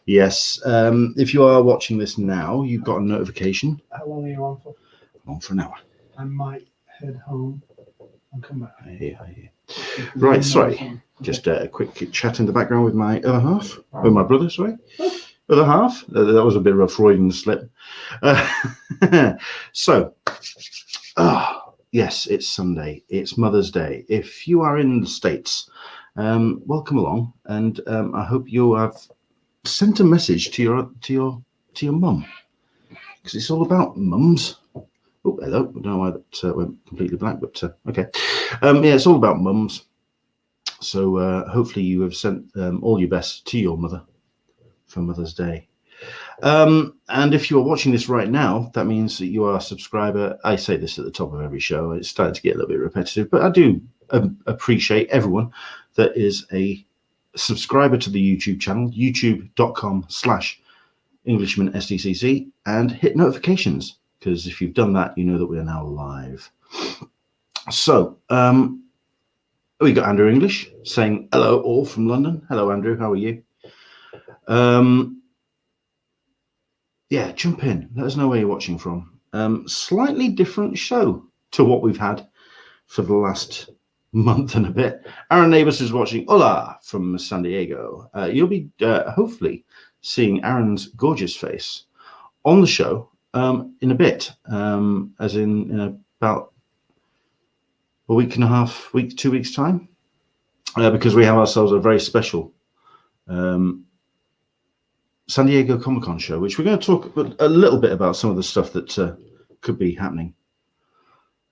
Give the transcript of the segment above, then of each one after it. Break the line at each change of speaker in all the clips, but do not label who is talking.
Yes. If you are watching this now, you've got a notification.
How long are you on for?
I'm on for an hour.
I might head home and come back.
I hear. Right, sorry. Just a quick chat in the background with my other half. With my brother, sorry. Other half. That was a bit of a Freudian slip. Yes, it's Sunday. It's Mother's Day. If you are in the States, welcome along, and I hope you have sent a message to your mum, because it's all about mums. Oh, hello. I don't know why that went completely black, but okay. Yeah, it's all about mums. So hopefully you have sent all your best to your mother for Mother's Day. And if you are watching this right now, that means that you are a subscriber. I say this at the top of every show. It's starting to get a little bit repetitive, but I do appreciate everyone that is a subscriber to the YouTube channel, youtube.com/Englishman SDCC, and hit notifications, because if you've done that, you know that we are now live. So we got Andrew English saying hello all from London. Hello, Andrew. How are you? Yeah, jump in. Let us know where you're watching from. Slightly different show to what we've had for the last month and a bit. Aaron Neighbors is watching. Hola from San Diego. You'll be hopefully seeing Aaron's gorgeous face on the show in a bit, as in about a week and a half, 2 weeks time, because we have ourselves a very special San Diego Comic-Con show, which we're going to talk a little bit about some of the stuff that could be happening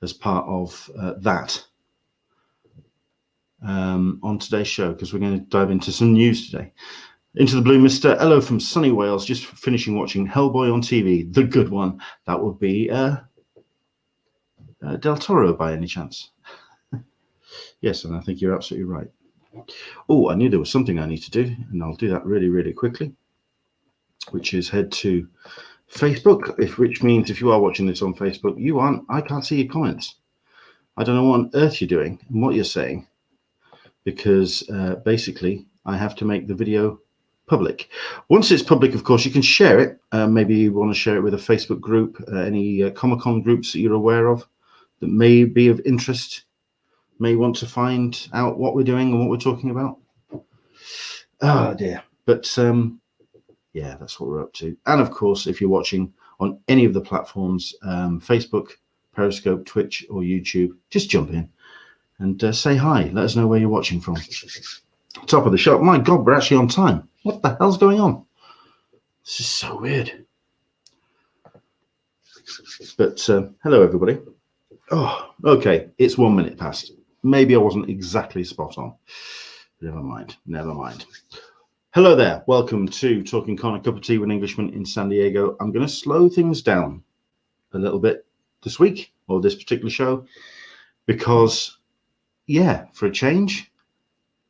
as part of that on today's show, because we're going to dive into some news today. Into the Blue Mister, hello from sunny Wales, just finishing watching Hellboy on TV, the good one. That would be Del Toro by any chance. Yes, and I think you're absolutely right. Oh, I knew there was something I need to do, and I'll do that really, really quickly, which is head to Facebook, which means if you are watching this on Facebook, I can't see your comments. I don't know what on earth you're doing and what you're saying, because basically I have to make the video public. Once it's public, of course, you can share it. Maybe you want to share it with a Facebook group, any Comic-Con groups that you're aware of that may be of interest, may want to find out what we're doing and what we're talking about. Oh dear. But yeah, that's what we're up to. And of course, if you're watching on any of the platforms, Facebook, Periscope, Twitch, or YouTube, just jump in and say hi. Let us know where you're watching from. Top of the shop. My God, we're actually on time. What the hell's going on? This is so weird. But hello, everybody. Oh, okay. It's 1 minute past. Maybe I wasn't exactly spot on. Never mind. Hello there. Welcome to Talkin Con, a cup of tea with an Englishman in San Diego. I'm going to slow things down a little bit this week, or this particular show, because, yeah, for a change,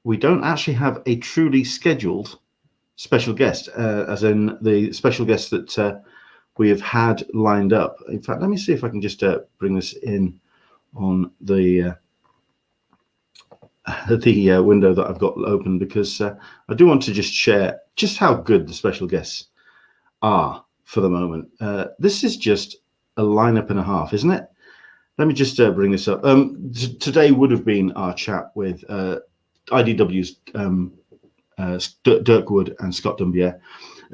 we don't actually have a truly scheduled special guest, as in the special guest that we have had lined up. In fact, let me see if I can just bring this in on the window that I've got open, because I do want to just share just how good the special guests are for the moment. This is just a lineup and a half, isn't it? Let me just bring this up. Today would have been our chat with IDW's Dirk Wood and Scott Dumbier,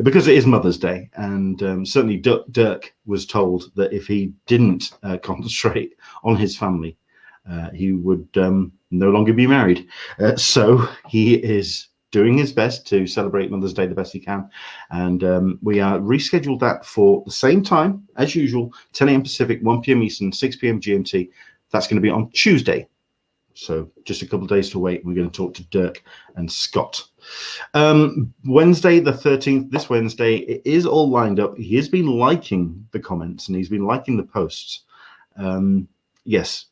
because it is Mother's Day, and certainly Dirk was told that if he didn't concentrate on his family, he would no longer be married. So he is doing his best to celebrate Mother's Day the best he can. And we are rescheduled that for the same time as usual, 10 a.m. Pacific, 1 p.m. Eastern, 6 p.m. GMT. That's going to be on Tuesday. So just a couple of days to wait. We're going to talk to Dirk and Scott. Wednesday the 13th, this Wednesday, it is all lined up. He has been liking the comments and he's been liking the posts. Yes,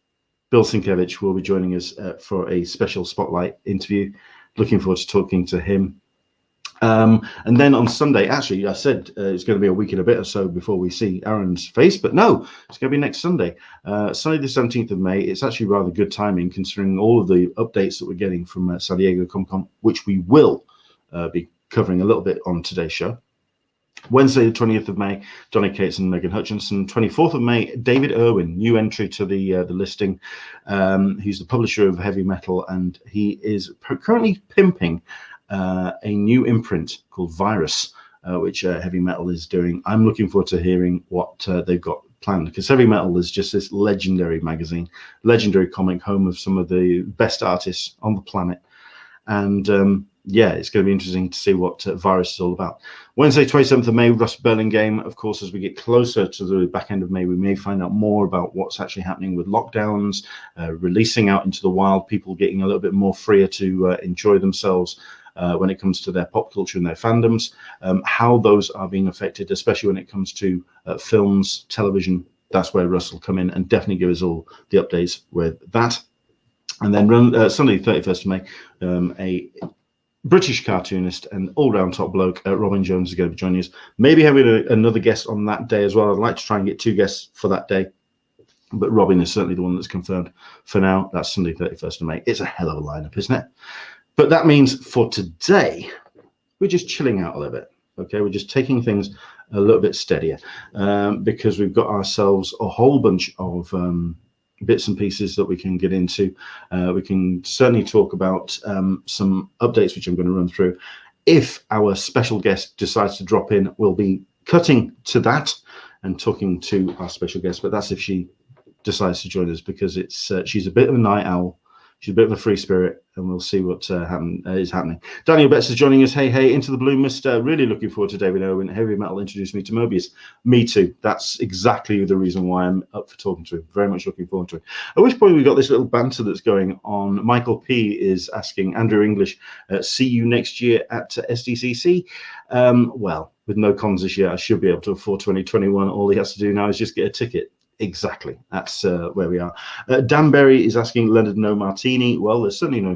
Bill Sienkiewicz will be joining us for a special spotlight interview. Looking forward to talking to him. And then on Sunday, actually, I said it's going to be a week and a bit or so before we see Aaron's face, but no, it's going to be next Sunday. Sunday the 17th of May. It's actually rather good timing considering all of the updates that we're getting from San Diego Comic Con, which we will be covering a little bit on today's show. Wednesday, the 20th of May, Johnny Cates and Megan Hutchinson. 24th of May, David Irwin, new entry to the listing. He's the publisher of heavy metal, and he is currently pimping a new imprint called Virus, which heavy metal is doing. I'm looking forward to hearing what they've got planned, because heavy metal is just this legendary magazine, legendary comic, home of some of the best artists on the planet. And yeah, it's going to be interesting to see what Virus is all about. Wednesday, 27th of May, Russ Burlingame. Of course, as we get closer to the back end of May, we may find out more about what's actually happening with lockdowns, releasing out into the wild, people getting a little bit more freer to enjoy themselves when it comes to their pop culture and their fandoms, how those are being affected, especially when it comes to films, television. That's where Russ will come in and definitely give us all the updates with that. And then Sunday, 31st of May, a British cartoonist and all-round top bloke, Robin Jones, is going to be joining us. Maybe having another guest on that day as well. I'd like to try and get 2 guests for that day, but Robin is certainly the one that's confirmed for now. That's Sunday, 31st of May. It's a hell of a lineup, isn't it? But that means for today, we're just chilling out a little bit. Okay, we're just taking things a little bit steadier because we've got ourselves a whole bunch of bits and pieces that we can get into. We can certainly talk about some updates, which I'm going to run through. If our special guest decides to drop in, we'll be cutting to that and talking to our special guest. But that's if she decides to join us, because it's she's a bit of a night owl. She's a bit of a free spirit, and we'll see what is happening. Daniel Betts is joining us. Hey, into the blue, mister. Really looking forward to David Irwin. Heavy metal introduced me to Mobius. Me too. That's exactly the reason why I'm up for talking to him. Very much looking forward to it. At which point, we've got this little banter that's going on. Michael P is asking, Andrew English, see you next year at SDCC. Well, with no cons this year, I should be able to afford 2021. All he has to do now is just get a ticket. Exactly. That's where we are. Dan Berry is asking, Leonard no martini. Well, there's certainly no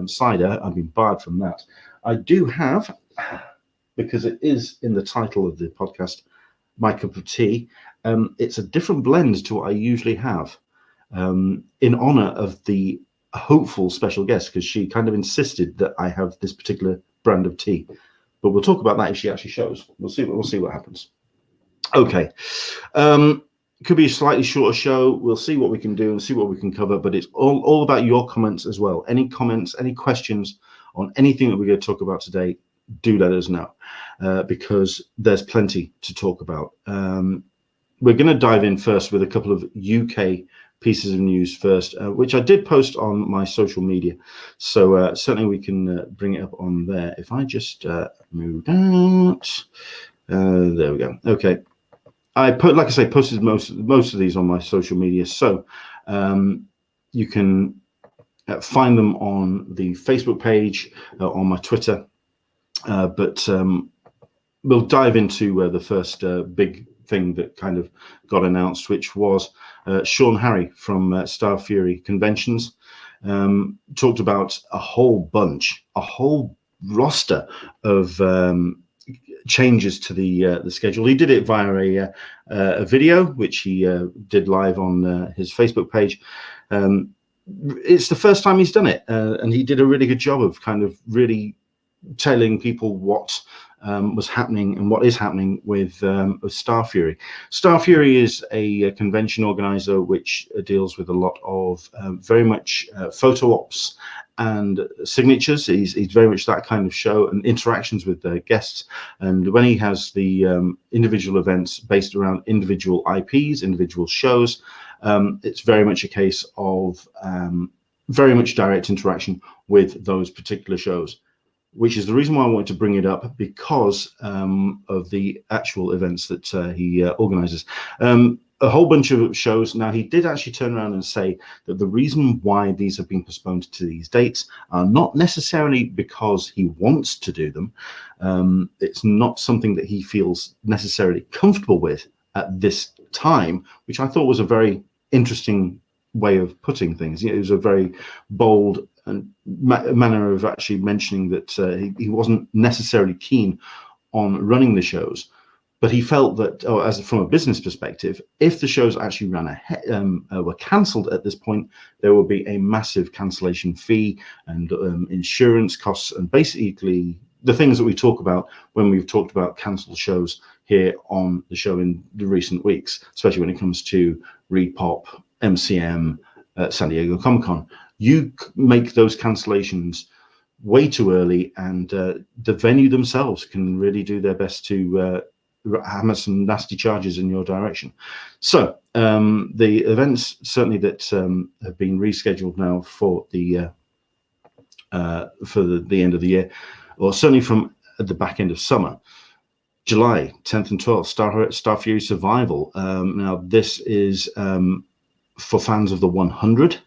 cider. I've been barred from that. I do have, because it is in the title of the podcast, my cup of tea. It's a different blend to what I usually have, in honor of the hopeful special guest, because she kind of insisted that I have this particular brand of tea. But we'll talk about that if she actually shows. We'll see what happens. Okay. Could be a slightly shorter show. We'll see what we can do and see what we can cover, but it's all about your comments as well. Any comments, any questions on anything that we're going to talk about today, do let us know, because there's plenty to talk about. We're going to dive in first with a couple of UK pieces of news first, which I did post on my social media. So certainly we can bring it up on there. If I just move that, there we go. Okay. I posted most of these on my social media, so you can find them on the Facebook page, on my Twitter. But we'll dive into the first big thing that kind of got announced, which was Sean Harry from Starfury Conventions. Talked about a whole roster of changes to the schedule. He did it via a video, which he did live on his Facebook page. It's the first time he's done it, and he did a really good job of kind of really telling people what was happening and what is happening with Starfury. Starfury is a convention organizer which deals with a lot of very much photo ops and signatures. He's very much that kind of show, and interactions with the guests. And when he has the individual events based around individual IPs, individual shows, it's very much a case of very much direct interaction with those particular shows, which is the reason why I wanted to bring it up, because of the actual events that he organizes. A whole bunch of shows. Now, he did actually turn around and say that the reason why these have been postponed to these dates are not necessarily because he wants to do them. It's not something that he feels necessarily comfortable with at this time, which I thought was a very interesting way of putting things. It was a very bold and manner of actually mentioning that he wasn't necessarily keen on running the shows, but he felt that, as from a business perspective, if the shows actually ran ahead, were cancelled at this point, there would be a massive cancellation fee and insurance costs, and basically the things that we talk about when we've talked about cancelled shows here on the show in the recent weeks, especially when it comes to ReedPop, MCM, San Diego Comic-Con. You make those cancellations way too early, and the venue themselves can really do their best to hammer some nasty charges in your direction. So the events certainly that have been rescheduled now for the end of the year, or certainly from the back end of summer. July 10th and 12th, Starfury Survival. Now this is for fans of the 100.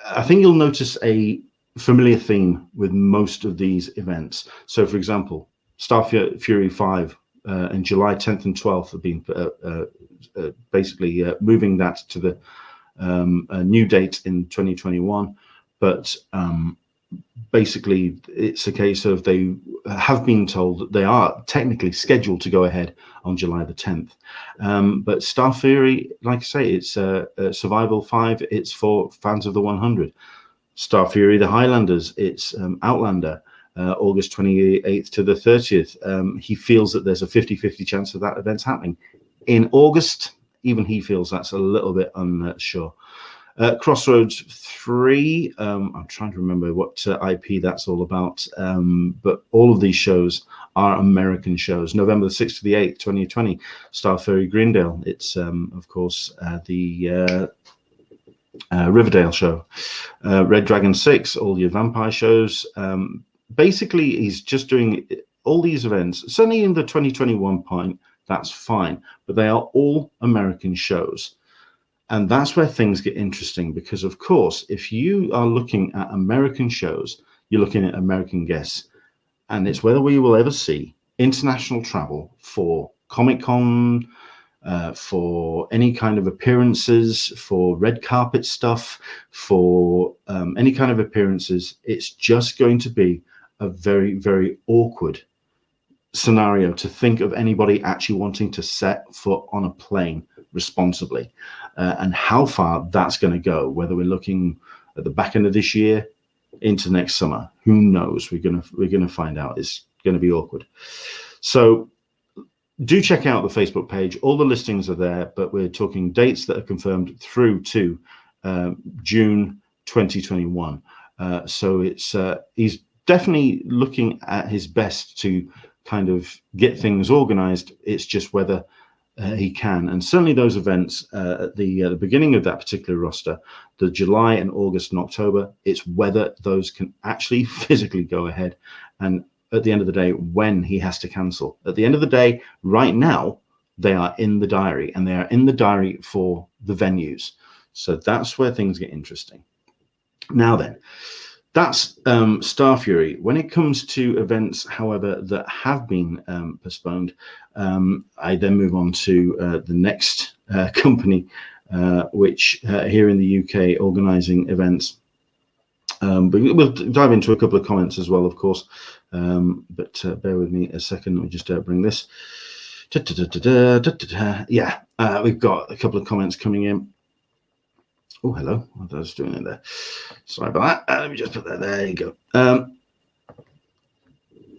I think you'll notice a familiar theme with most of these events. So, for example, Starfury 5 in July 10th and 12th have been basically moving that to the a new date in 2021. But basically, it's a case of they have been told that they are technically scheduled to go ahead on July the 10th. But Starfury, like I say, it's Survival 5, it's for fans of the 100. Starfury the Highlanders, it's Outlander, August 28th to the 30th. He feels that there's a 50-50 chance of that event's happening. In August, even he feels that's a little bit unsure. Crossroads 3, I'm trying to remember what IP that's all about, but all of these shows are American shows. November the 6th to the 8th, 2020, Starfury Greendale. It's, of course, the Riverdale show. Red Dragon 6, all your vampire shows. Basically, he's just doing all these events, certainly in the 2021 point, that's fine, but they are all American shows. And that's where things get interesting, because, of course, if you are looking at American shows, you're looking at American guests. And it's whether we will ever see international travel for Comic-Con, for any kind of appearances, for red carpet stuff, for any kind of appearances. It's just going to be a very, very awkward scenario to think of anybody actually wanting to set foot on a plane responsibly, and how far that's going to go, whether we're looking at the back end of this year into next summer, who knows? We're gonna find out. It's going to be awkward. So do check out the Facebook page. All the listings are there, but we're talking dates that are confirmed through to June 2021. So it's he's definitely looking at his best to kind of get things organized. It's just whether he can. And certainly those events at the beginning of that particular roster, the July and August and October, it's whether those can actually physically go ahead, and at the end of the day, when he has to cancel. At the end of the day, right now, they are in the diary, and they are in the diary for the venues. So that's where things get interesting. Now then, that's Starfury. When it comes to events, however, that have been postponed, I then move on to the next company, which here in the UK organising events. But we'll dive into a couple of comments as well, of course. But bear with me a second. Let me just bring this. Yeah, we've got a couple of comments coming in. Oh, hello. I was doing it there. Sorry about that. Let me just put that there. You go.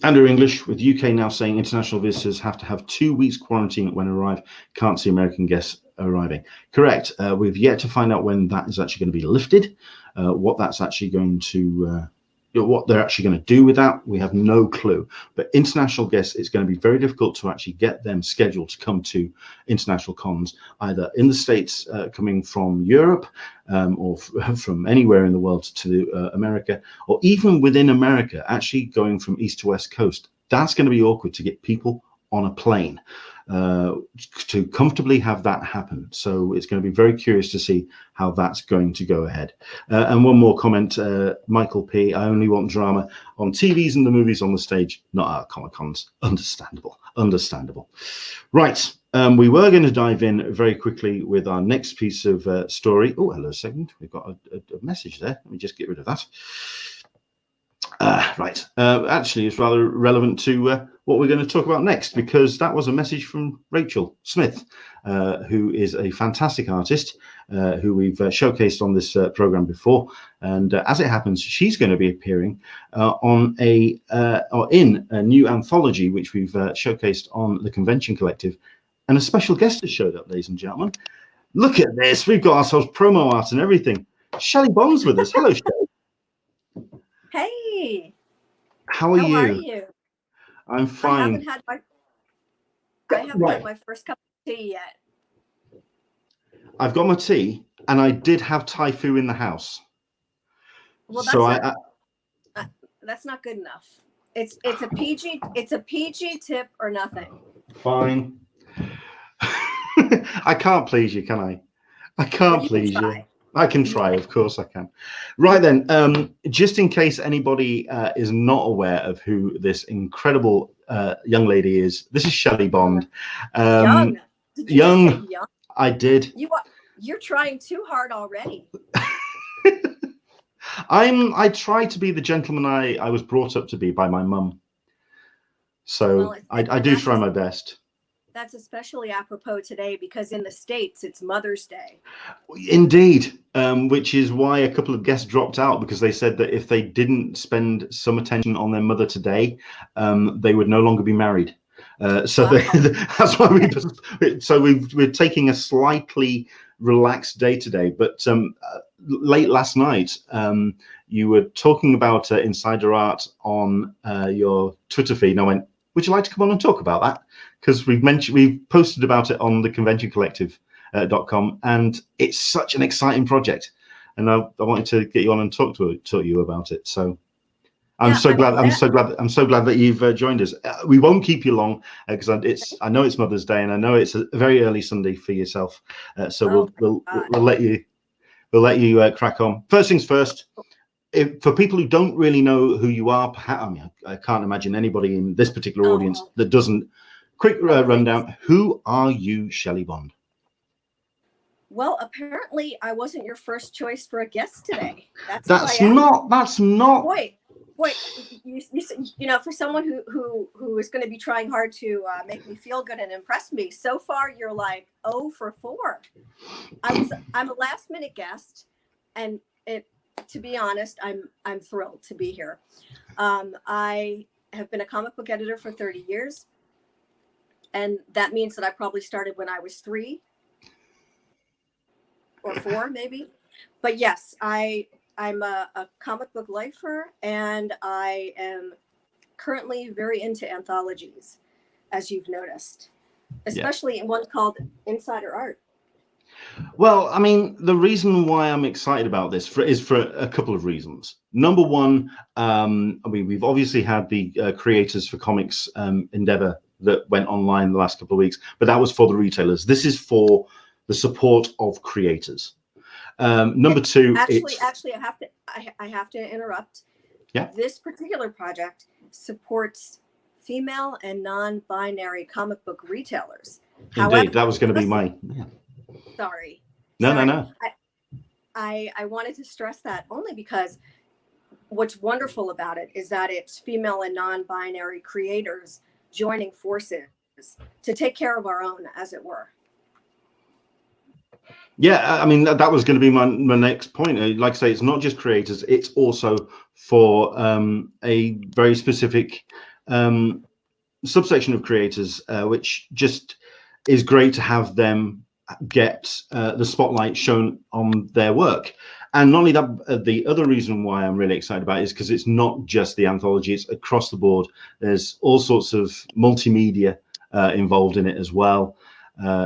Andrew English with UK now saying international visitors have to have 2 weeks quarantine when arrive. Can't see American guests arriving. Correct. We've yet to find out when that is actually going to be lifted. What that's actually going to, what they're actually going to do with that, we have no clue. But international guests, it's going to be very difficult to actually get them scheduled to come to international cons, either in the States, coming from Europe, or from anywhere in the world to America, or even within America, actually going from east to west coast. That's going to be awkward to get people on a plane to comfortably have that happen. So it's going to be very curious to see how that's going to go ahead. And one more comment, Michael P. I only want drama on TVs and the movies on the stage, not at Comic-Cons. Understandable. Right. We were going to dive in very quickly with our next piece of story. Oh, hello, second. We've got a message there. Let me just get rid of that. Right. Actually, it's rather relevant to what we're going to talk about next, because that was a message from Rachel Smith, who is a fantastic artist who we've showcased on this program before. And as it happens, she's going to be appearing on or in a new anthology, which we've showcased on the Convention Collective. And a special guest has showed up, ladies and gentlemen. Look at this. We've got ourselves promo art and everything. Shelley Bond's with us. Hello, Shelley.
Hey.
How are you? I'm fine.
I haven't had my first cup of tea yet.
I've got my tea, and I did have Thai food in the house.
Well, that's not good enough. It's a PG tip or nothing.
Fine. I can't please you, can I? I can't please you. I can try, of course I can. Right then, just in case anybody is not aware of who this incredible young lady is, this is Shelley Bond.
Young. Did you just say young?
I did.
You're trying too hard already.
I try to be the gentleman I was brought up to be by my mum. So I do try my best.
That's especially apropos today because in the States, it's Mother's Day.
Indeed, which is why a couple of guests dropped out, because they said that if they didn't spend some attention on their mother today, they would no longer be married. That's why we're taking a slightly relaxed day today. But late last night, you were talking about INSIDERART on your Twitter feed, and I went, would you like to come on and talk about that? Because we've posted about it on the conventioncollective.com, and it's such an exciting project. And I wanted to get you on and talk to you about it. So I'm so glad that you've joined us. We won't keep you long because I know it's Mother's Day, and I know it's a very early Sunday for yourself. So we'll let you crack on. First things first. For people who don't really know who you are, I can't imagine anybody in this particular audience that doesn't. Quick rundown. Who are you, Shelley Bond?
Well, apparently I wasn't your first choice for a guest today.
That's not.
Wait. You know, for someone who is going to be trying hard to make me feel good and impress me, so far you're like 0 for 4. I'm a last minute guest, and to be honest, I'm thrilled to be here. I have been a comic book editor for 30 years. And that means that I probably started when I was 3 or 4, maybe. But yes, I'm a comic book lifer, and I am currently very into anthologies, as you've noticed, especially in one called INSIDERART.
Well, I mean, the reason why I'm excited about this is for a couple of reasons. Number one, we've obviously had the Creators for Comics endeavor that went online the last couple of weeks, but that was for the retailers. This is for the support of creators. Number two,
actually, I have to interrupt.
Yeah.
This particular project supports female and non-binary comic book retailers.
Indeed,
however,
that was going to be my. Yeah.
Sorry.
No.
I wanted to stress that only because what's wonderful about it is that it's female and non-binary creators joining forces to take care of our own, as it were.
Yeah, I mean, that was going to be my next point. Like I say, it's not just creators, it's also for a very specific subsection of creators, which just is great to have them get the spotlight shown on their work. And not only that, the other reason why I'm really excited about it is because it's not just the anthology, it's across the board. There's all sorts of multimedia involved in it as well.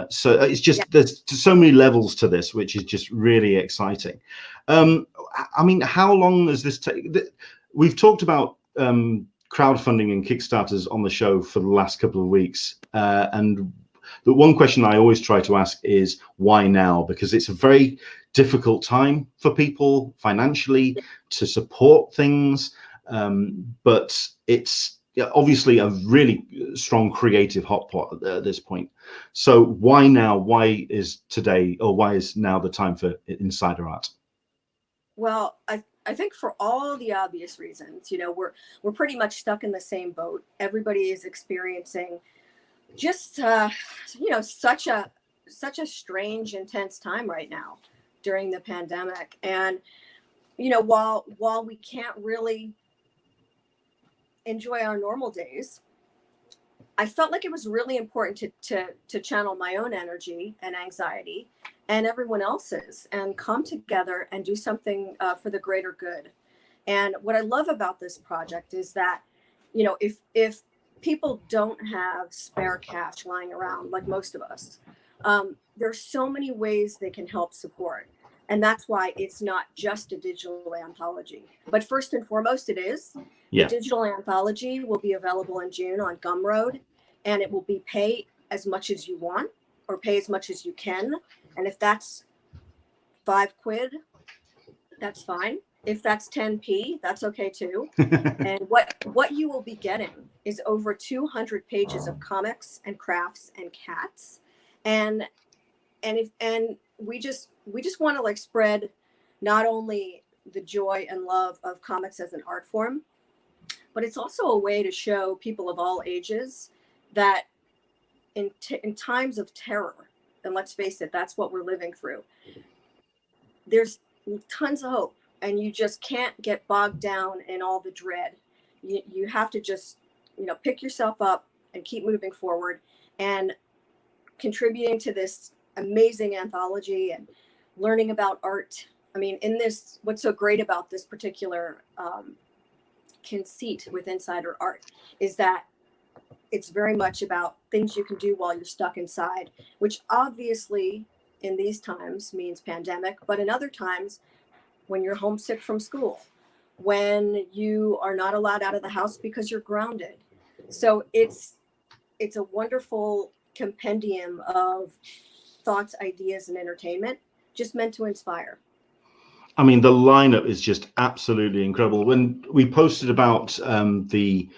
So it's just, there's so many levels to this, which is just really exciting. I mean, how long does this take? We've talked about crowdfunding and Kickstarters on the show for the last couple of weeks. And the one question I always try to ask is why now? Because it's a very difficult time for people financially to support things. But it's obviously a really strong creative hotspot at this point. So why now? Why is today, or why is now the time for INSIDERART?
Well, I think for all the obvious reasons, we're pretty much stuck in the same boat. Everybody is experiencing just, such a strange, intense time right now during the pandemic. And, while we can't really enjoy our normal days, I felt like it was really important to channel my own energy and anxiety and everyone else's, and come together and do something for the greater good. And what I love about this project is that, if people don't have spare cash lying around like most of us, there's so many ways they can help support. And that's why it's not just a digital anthology. But first and foremost, it is.
Yeah.
The digital anthology will be available in June on Gumroad, and it will be pay as much as you want or pay as much as you can. And if that's £5, that's fine. If that's 10p, that's okay too. And what you will be getting is over 200 pages of comics and crafts and cats. And we just want to like spread not only the joy and love of comics as an art form, but it's also a way to show people of all ages that in times of terror, and let's face it, that's what we're living through, there's tons of hope, and you just can't get bogged down in all the dread. You have to just, pick yourself up and keep moving forward and contributing to this amazing anthology and learning about art. I mean, what's so great about this particular conceit with Insider Art is that it's very much about things you can do while you're stuck inside, which obviously in these times means pandemic, but in other times when you're homesick from school, when you are not allowed out of the house because you're grounded. So it's a wonderful compendium of thoughts, ideas, and entertainment, just meant to inspire.
I mean, the lineup is just absolutely incredible. When we posted about the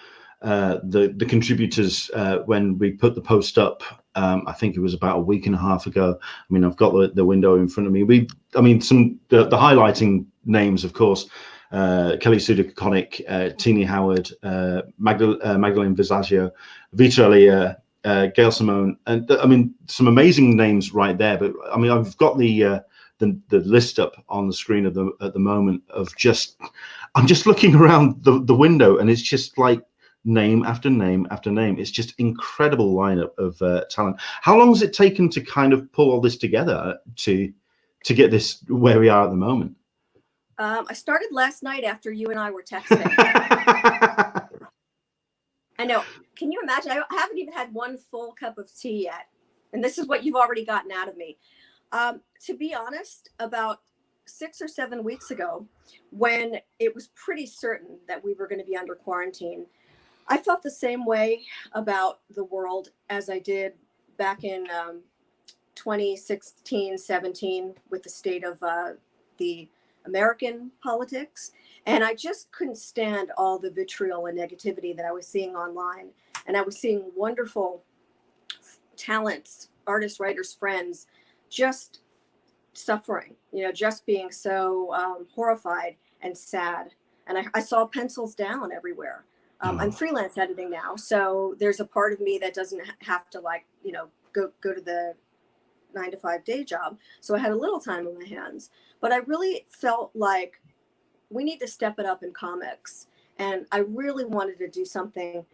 contributors when we put the post up, I think it was about a week and a half ago. I mean, I've got the window in front of me. The highlighting names, of course, Kelly Sudaconic, Teenie Howard, Magdalene Visaggio, Vita Alia, Gail Simone, and I mean, some amazing names right there. But I mean, I've got the list up on the screen at the moment of I'm just looking around the window, and it's just like name after name after name. It's just incredible lineup of talent. How long has it taken to kind of pull all this together to get this where we are at the moment?
I started last night after you and I were texting. I know. Can you imagine? I haven't even had one full cup of tea yet, and this is what you've already gotten out of me. To be honest, about 6 or 7 weeks ago, when it was pretty certain that we were going to be under quarantine, I felt the same way about the world as I did back in 2016, 17 with the state of the American politics. And I just couldn't stand all the vitriol and negativity that I was seeing online. And I was seeing wonderful talents, artists, writers, friends, just suffering, just being so horrified and sad. And I saw pencils down everywhere. I'm freelance editing now, so there's a part of me that doesn't have to go to the 9-to-5 day job. So I had a little time on my hands, but I really felt like we need to step it up in comics. And I really wanted to do something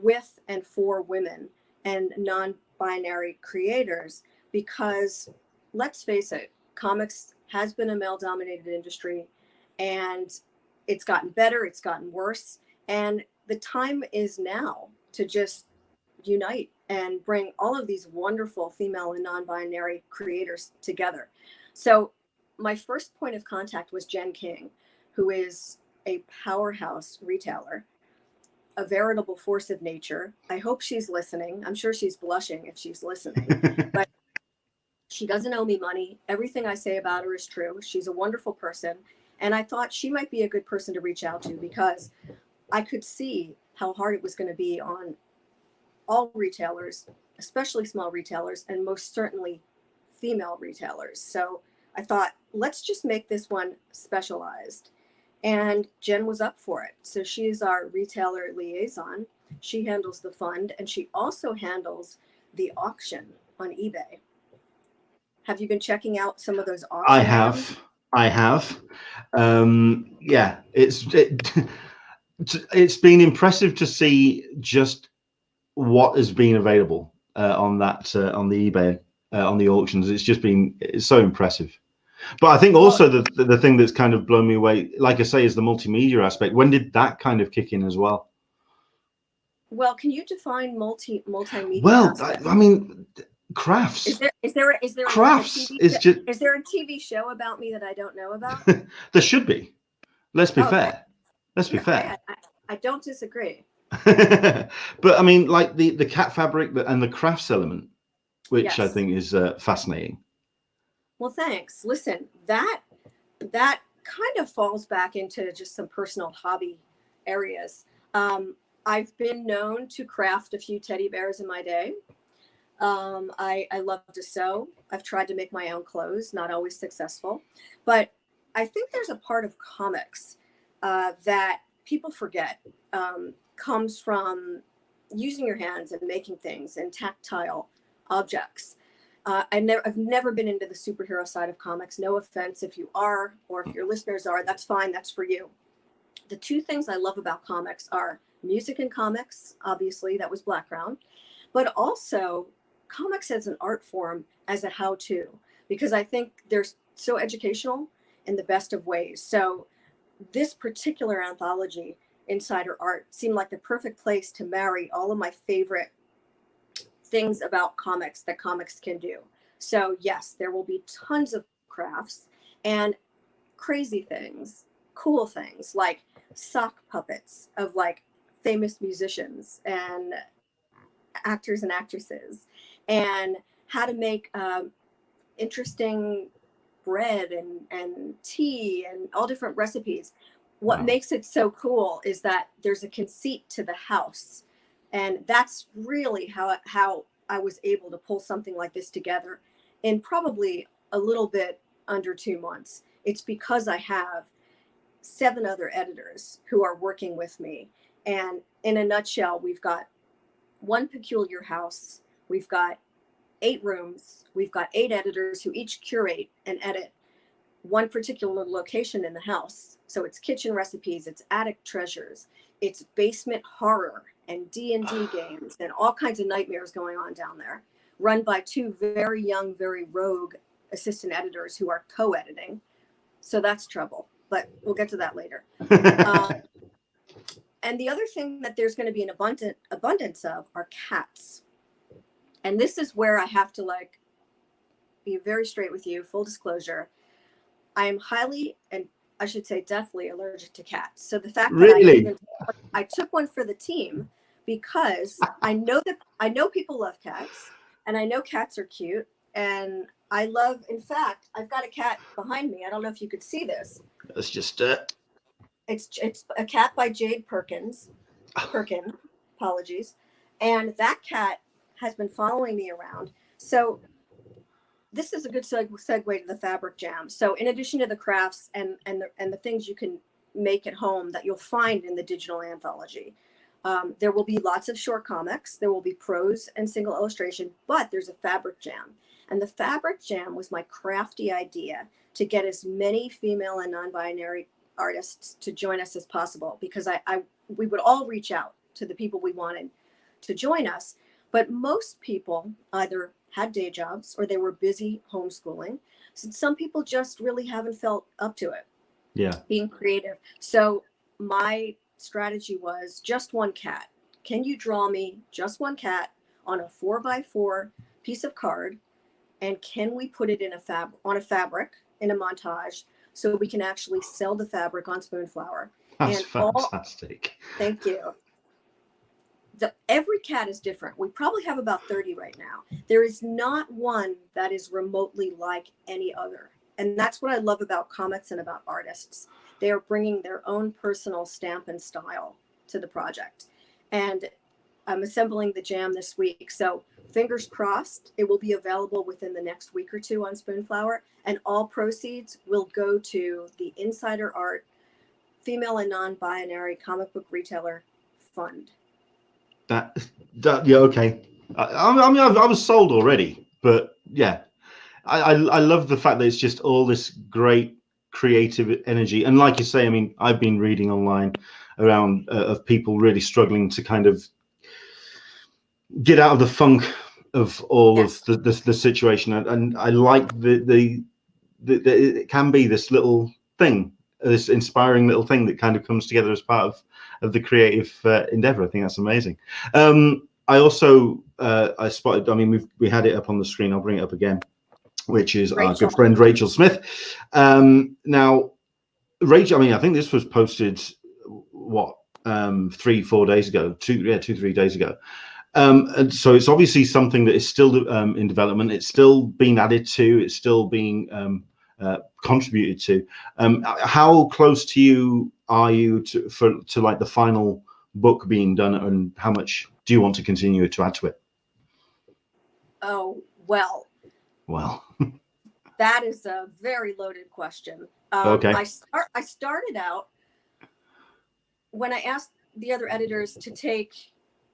with and for women and non-binary creators, because let's face it, comics has been a male-dominated industry, and it's gotten better, it's gotten worse, and the time is now to just unite and bring all of these wonderful female and non-binary creators together. So my first point of contact was Jen King, who is a powerhouse retailer, a veritable force of nature. I hope she's listening. I'm sure she's blushing if she's listening, but she doesn't owe me money. Everything I say about her is true. She's a wonderful person. And I thought she might be a good person to reach out to, because I could see how hard it was going to be on all retailers, especially small retailers, and most certainly female retailers. So I thought, let's just make this one specialized. And Jen was up for it. So she's our retailer liaison. She handles the fund, and she also handles the auction on eBay. Have you been checking out some of those auction items?
I have. Yeah, it's been impressive to see just what has been available on that on the eBay on the auctions. It's so impressive. But I think also the thing that's kind of blown me away, like I say, is the multimedia aspect. When did that kind of kick in as well?
Well, can you define multimedia?
Well,
aspect?
I mean, crafts.
Is there
crafts?
is there a TV show about me that I don't know about?
There should be. Let's be
Okay.
fair. Let's be fair.
I don't disagree.
But I mean, like the cat fabric and the crafts element, which
Yes.
I think is fascinating.
Well, thanks. Listen, that kind of falls back into just some personal hobby areas. I've been known to craft a few teddy bears in my day. I love to sew. I've tried to make my own clothes, not always successful. But I think there's a part of comics that people forget comes from using your hands and making things and tactile objects. I've never been into the superhero side of comics. No offense if you are, or if your listeners are, that's fine. That's for you. The two things I love about comics are music and comics. Obviously, that was background, but also comics as an art form, as a how-to, because I think they're so educational in the best of ways. So this particular anthology, Insider Art, seemed like the perfect place to marry all of my favorite things about comics that comics can do. So yes, there will be tons of crafts and crazy things, cool things like sock puppets of like famous musicians and actors and actresses, and how to make interesting bread and tea and all different recipes. What makes it so cool is that there's a conceit to the house. And that's really how I was able to pull something like this together in probably a little bit under 2 months. It's because I have 7 other editors who are working with me. And in a nutshell, we've got one peculiar house. We've got 8 rooms. We've got 8 editors who each curate and edit one particular location in the house. So it's kitchen recipes, it's attic treasures, it's basement horror and D&D games and all kinds of nightmares going on down there, run by 2 very young, very rogue assistant editors who are co-editing. So that's trouble, but we'll get to that later. And the other thing that there's going to be an abundance of are cats. And this is where I have to like be very straight with you, full disclosure. I am highly, and I should say deathly, allergic to cats. So the fact that I took one for the team because I know people love cats, and I know cats are cute, and I love. In fact, I've got a cat behind me. I don't know if you could see this.
It's just
It's a cat by Jade Perkin. Apologies, and that cat has been following me around. So this is a good segue to the fabric jam. So in addition to the crafts and the things you can make at home that you'll find in the digital anthology, there will be lots of short comics. There will be prose and single illustration, but there's a fabric jam. And the fabric jam was my crafty idea to get as many female and non-binary artists to join us as possible, because we would all reach out to the people we wanted to join us. But most people either had day jobs or they were busy homeschooling. So some people just really haven't felt up to it.
Yeah.
Being creative. So my strategy was just one cat. Can you draw me just one cat on a 4x4 piece of card? And can we put it in on a fabric in a montage so we can actually sell the fabric on Spoonflower?
That's fantastic.
Thank you. Every cat is different. We probably have about 30 right now. There is not one that is remotely like any other. And that's what I love about comics and about artists. They are bringing their own personal stamp and style to the project. And I'm assembling the jam this week. So fingers crossed, it will be available within the next week or 2 on Spoonflower. And all proceeds will go to the Insider Art Female and Non-Binary Comic Book Retailer Fund.
That yeah, okay. I mean, I was sold already, but yeah, I love the fact that it's just all this great creative energy. And like you say, I mean, I've been reading online around of people really struggling to kind of get out of the funk of all
Yes.
of the situation, and I like the it can be this little thing, this inspiring little thing that kind of comes together as part of the creative endeavor. I think that's amazing. I also I spotted, I mean, we had it up on the screen, I'll bring it up again, which is our
Rachel.
good friend Rachel Smith. Now Rachel, I mean, I think this was posted what 3-4 days ago, 2-3 days ago. And so it's obviously something that is still in development. It's still being added to. It's still being contributed to. How close to you are you to like the final book being done, and how much do you want to continue to add to it?
Oh, well.
Well,
That is a very loaded question.
okay.
I started out when I asked the other editors to take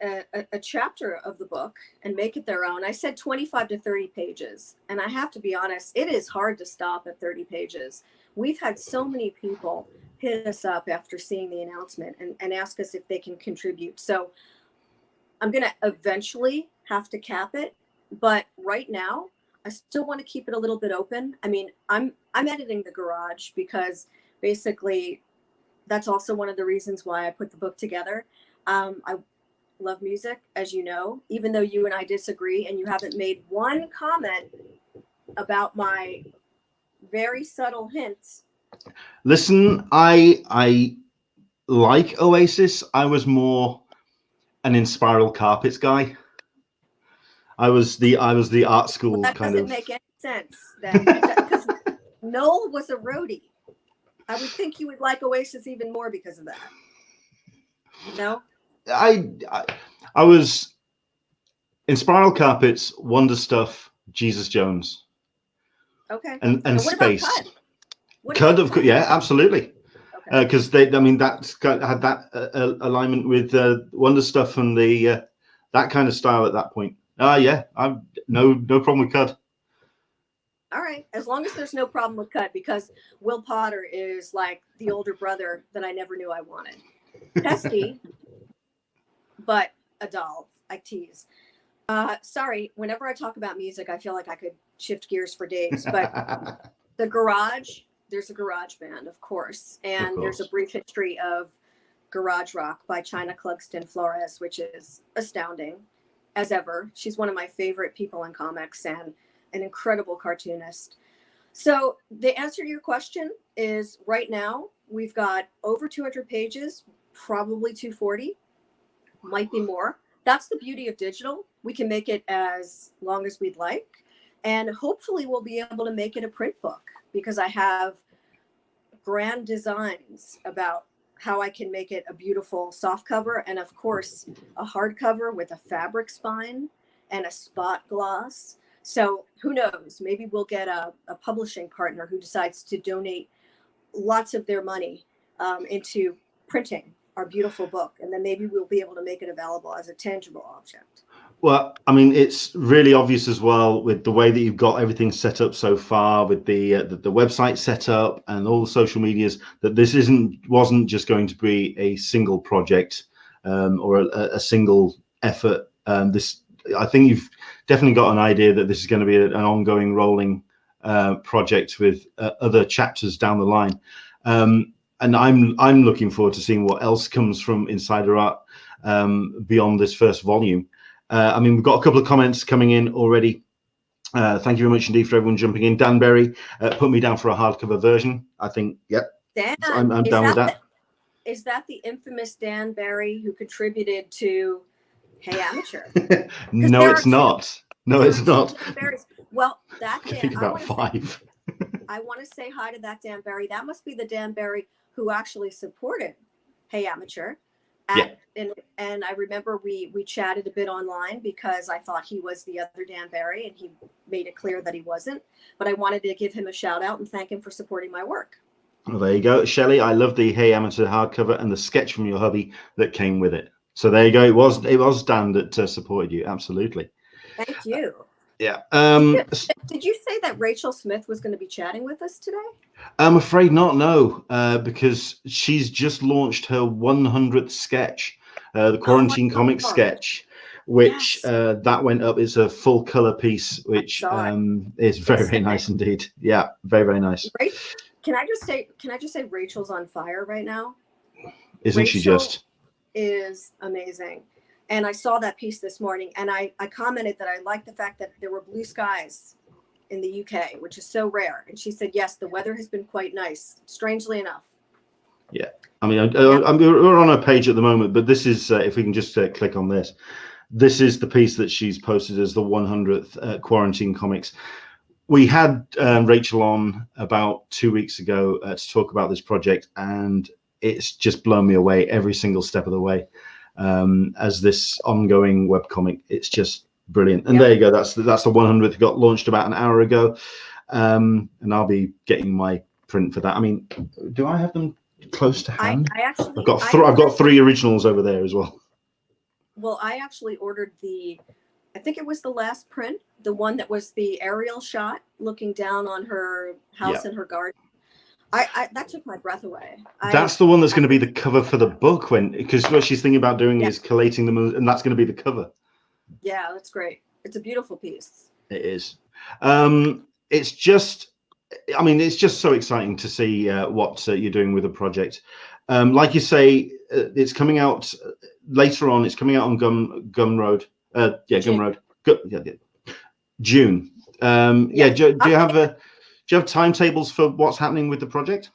a chapter of the book and make it their own. I said 25 to 30 pages. And I have to be honest, it is hard to stop at 30 pages. We've had so many people hit us up after seeing the announcement and ask us if they can contribute. So I'm going to eventually have to cap it. But right now, I still want to keep it a little bit open. I mean, I'm editing the garage because basically that's also one of the reasons why I put the book together. I love music, as you know, even though you and I disagree, and you haven't made one comment about my very subtle hints.
Listen, I like Oasis. I was more an Inspiral Carpets guy. I was the art school
Well, that
kind
doesn't
of.
make any sense then, because Noel was a roadie. I would think you would like Oasis even more because of that. No?
I was Inspiral Carpets, Wonder Stuff, Jesus Jones,
Okay.
and
what
Space.
about Cud? What
Cud,
about
of course, yeah, absolutely.
Okay.
Because I mean, that's had that alignment with Wonder Stuff and the that kind of style at that point. Yeah, I've no problem with Cud.
All right, as long as there's no problem with Cud, because Will Potter is like the older brother that I never knew I wanted. Pesky, but a doll. I tease. Sorry, whenever I talk about music, I feel like I could shift gears for days. But the garage, there's a garage band, of course. And there's a brief history of garage rock by China Clugston Flores, which is astounding as ever. She's one of my favorite people in comics and an incredible cartoonist. So the answer to your question is right now, we've got over 200 pages, probably 240, might be more. That's the beauty of digital. We can make it as long as we'd like. And hopefully we'll be able to make it a print book, because I have grand designs about how I can make it a beautiful soft cover. And of course, a hardcover with a fabric spine and a spot gloss. So who knows, maybe we'll get a publishing partner who decides to donate lots of their money into printing our beautiful book. And then maybe we'll be able to make it available as a tangible object.
Well, I mean, it's really obvious as well with the way that you've got everything set up so far, with the website set up and all the social medias, that this wasn't just going to be a single project or a single effort. I think you've definitely got an idea that this is going to be an ongoing, rolling project with other chapters down the line. And I'm looking forward to seeing what else comes from INSIDERART beyond this first volume. I mean, we've got a couple of comments coming in already. Thank you very much indeed for everyone jumping in. Dan Berry put me down for a hardcover version. I think, yep,
Dan,
I'm down with that.
Is that the infamous Dan Berry who contributed to Hey Amateur?
No, it's not. No, it's not.
Well, that
I think about 5.
I want to say hi to that Dan Berry. That must be the Dan Berry who actually supported Hey Amateur. And I remember we chatted a bit online because I thought he was the other Dan Berry, and he made it clear that he wasn't. But I wanted to give him a shout out and thank him for supporting my work.
Well, there you go, Shelley. I love the Hey Amateur hardcover and the sketch from your hubby that came with it. So there you go. It was Dan that supported you. Absolutely.
Thank you.
Yeah.
Did you say that Rachel Smith was going to be chatting with us today?
I'm afraid not. No, because she's just launched her 100th sketch, the Quarantine Comic sketch, which
Yes.
that went up. It's a full color piece, which is very nice indeed. Yeah, very nice.
Right. Can I just say Rachel's on fire right now?
Isn't she just?
Is amazing. And I saw that piece this morning, and I commented that I liked the fact that there were blue skies in the UK, which is so rare. And she said, yes, the weather has been quite nice, strangely enough.
Yeah. I mean, we're on a page at the moment, but this is, if we can just click on this, this is the piece that she's posted as the 100th Quarantine Comics. We had Rachel on about 2 weeks ago to talk about this project, and it's just blown me away every single step of the way. As this ongoing webcomic, it's just brilliant. And there you go. That's the 100th. Got launched about an hour ago, and I'll be getting my print for that. I mean, do I have them close to hand? I've got three originals over there as well.
Well, I actually ordered I think it was the last print, the one that was the aerial shot looking down on her house and her garden. That took my breath away.
That's the one that's going to be the cover for the book, because what she's thinking about doing is collating them, and that's going to be the cover. Yeah,
that's great. It's a beautiful piece.
It is. It's just, I mean, it's just so exciting to see what you're doing with the project. Like you say, it's coming out later on. It's coming out on Gumroad. Gumroad. June. Do you have timetables for what's happening with the project?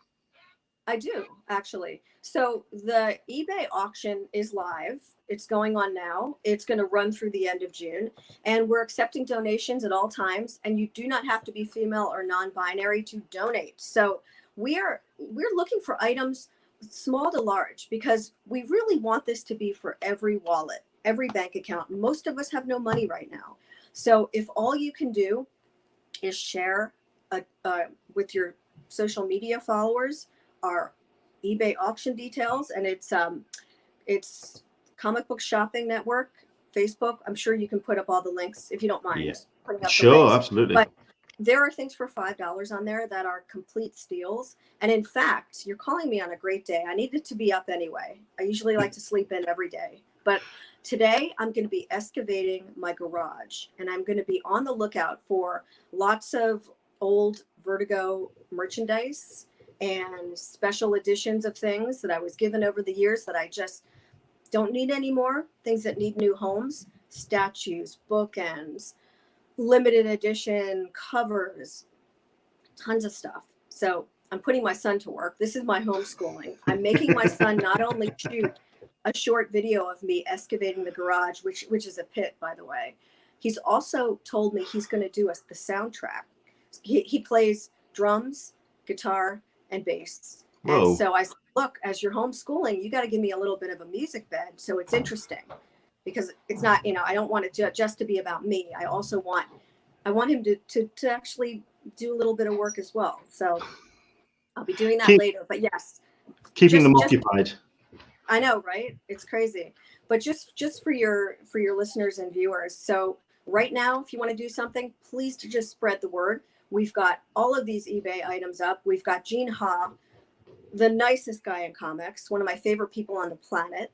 I do, actually. So the eBay auction is live. It's going on now. It's going to run through the end of June, and we're accepting donations at all times. And you do not have to be female or non-binary to donate. So we're looking for items small to large, because we really want this to be for every wallet, every bank account. Most of us have no money right now. So if all you can do is share with your social media followers our eBay auction details, and it's Comic Book Shopping Network, Facebook. I'm sure you can put up all the links if you don't mind.
Yeah. Sure, absolutely.
But there are things for $5 on there that are complete steals. And in fact, you're calling me on a great day. I need it to be up anyway. I usually like to sleep in every day, but today I'm going to be excavating my garage, and I'm going to be on the lookout for lots of old Vertigo merchandise and special editions of things that I was given over the years that I just don't need anymore. Things that need new homes, statues, bookends, limited edition covers, tons of stuff. So I'm putting my son to work. This is my homeschooling. I'm making my son not only shoot a short video of me excavating the garage, which is a pit, by the way. He's also told me he's going to do the soundtrack. He plays drums, guitar, and bass.
Whoa.
And so I said, look, as you're homeschooling, you got to give me a little bit of a music bed so it's interesting, because it's not, I don't want it just to be about me. I want him to actually do a little bit of work as well. So I'll be doing that later. But yes,
keeping them occupied.
I know, right? It's crazy. But just for your listeners and viewers. So right now, if you want to do something, please just spread the word. We've got all of these eBay items up. We've got Gene Ha, the nicest guy in comics, one of my favorite people on the planet.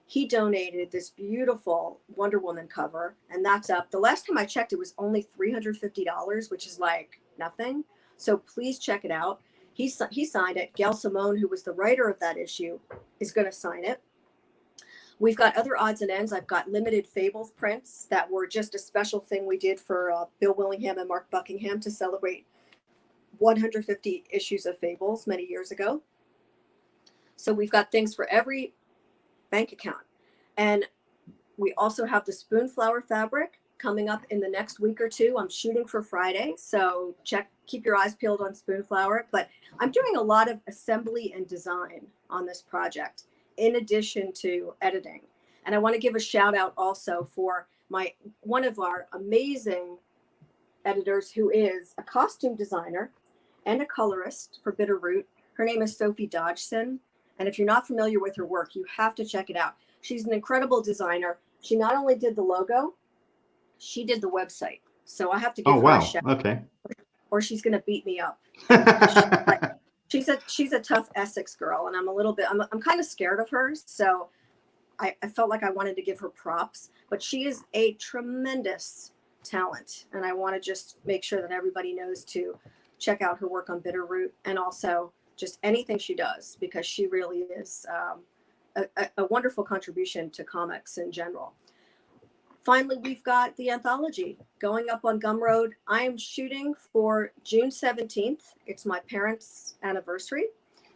He donated this beautiful Wonder Woman cover, and that's up. The last time I checked, it was only $350, which is like nothing. So please check it out. He signed it. Gail Simone, who was the writer of that issue, is going to sign it. We've got other odds and ends. I've got limited Fables prints that were just a special thing we did for Bill Willingham and Mark Buckingham to celebrate 150 issues of Fables many years ago. So we've got things for every bank account. And we also have the Spoonflower fabric coming up in the next week or two. I'm shooting for Friday, so keep your eyes peeled on Spoonflower. But I'm doing a lot of assembly and design on this project, in addition to editing. And I want to give a shout out also for one of our amazing editors, who is a costume designer and a colorist for Bitterroot, Her name is Sophie Dodgson. And if you're not familiar with her work, you have to check it out. She's an incredible designer. She not only did the logo, she did the website. So I have to give her a shout.
Okay.
Or she's going to beat me up. She's a tough Essex girl, and I'm kind of scared of her. So I felt like I wanted to give her props, but she is a tremendous talent. And I want to just make sure that everybody knows to check out her work on Bitterroot, and also just anything she does, because she really is a wonderful contribution to comics in general. Finally, we've got the anthology going up on Gumroad. I am shooting for June 17th. It's my parents' anniversary.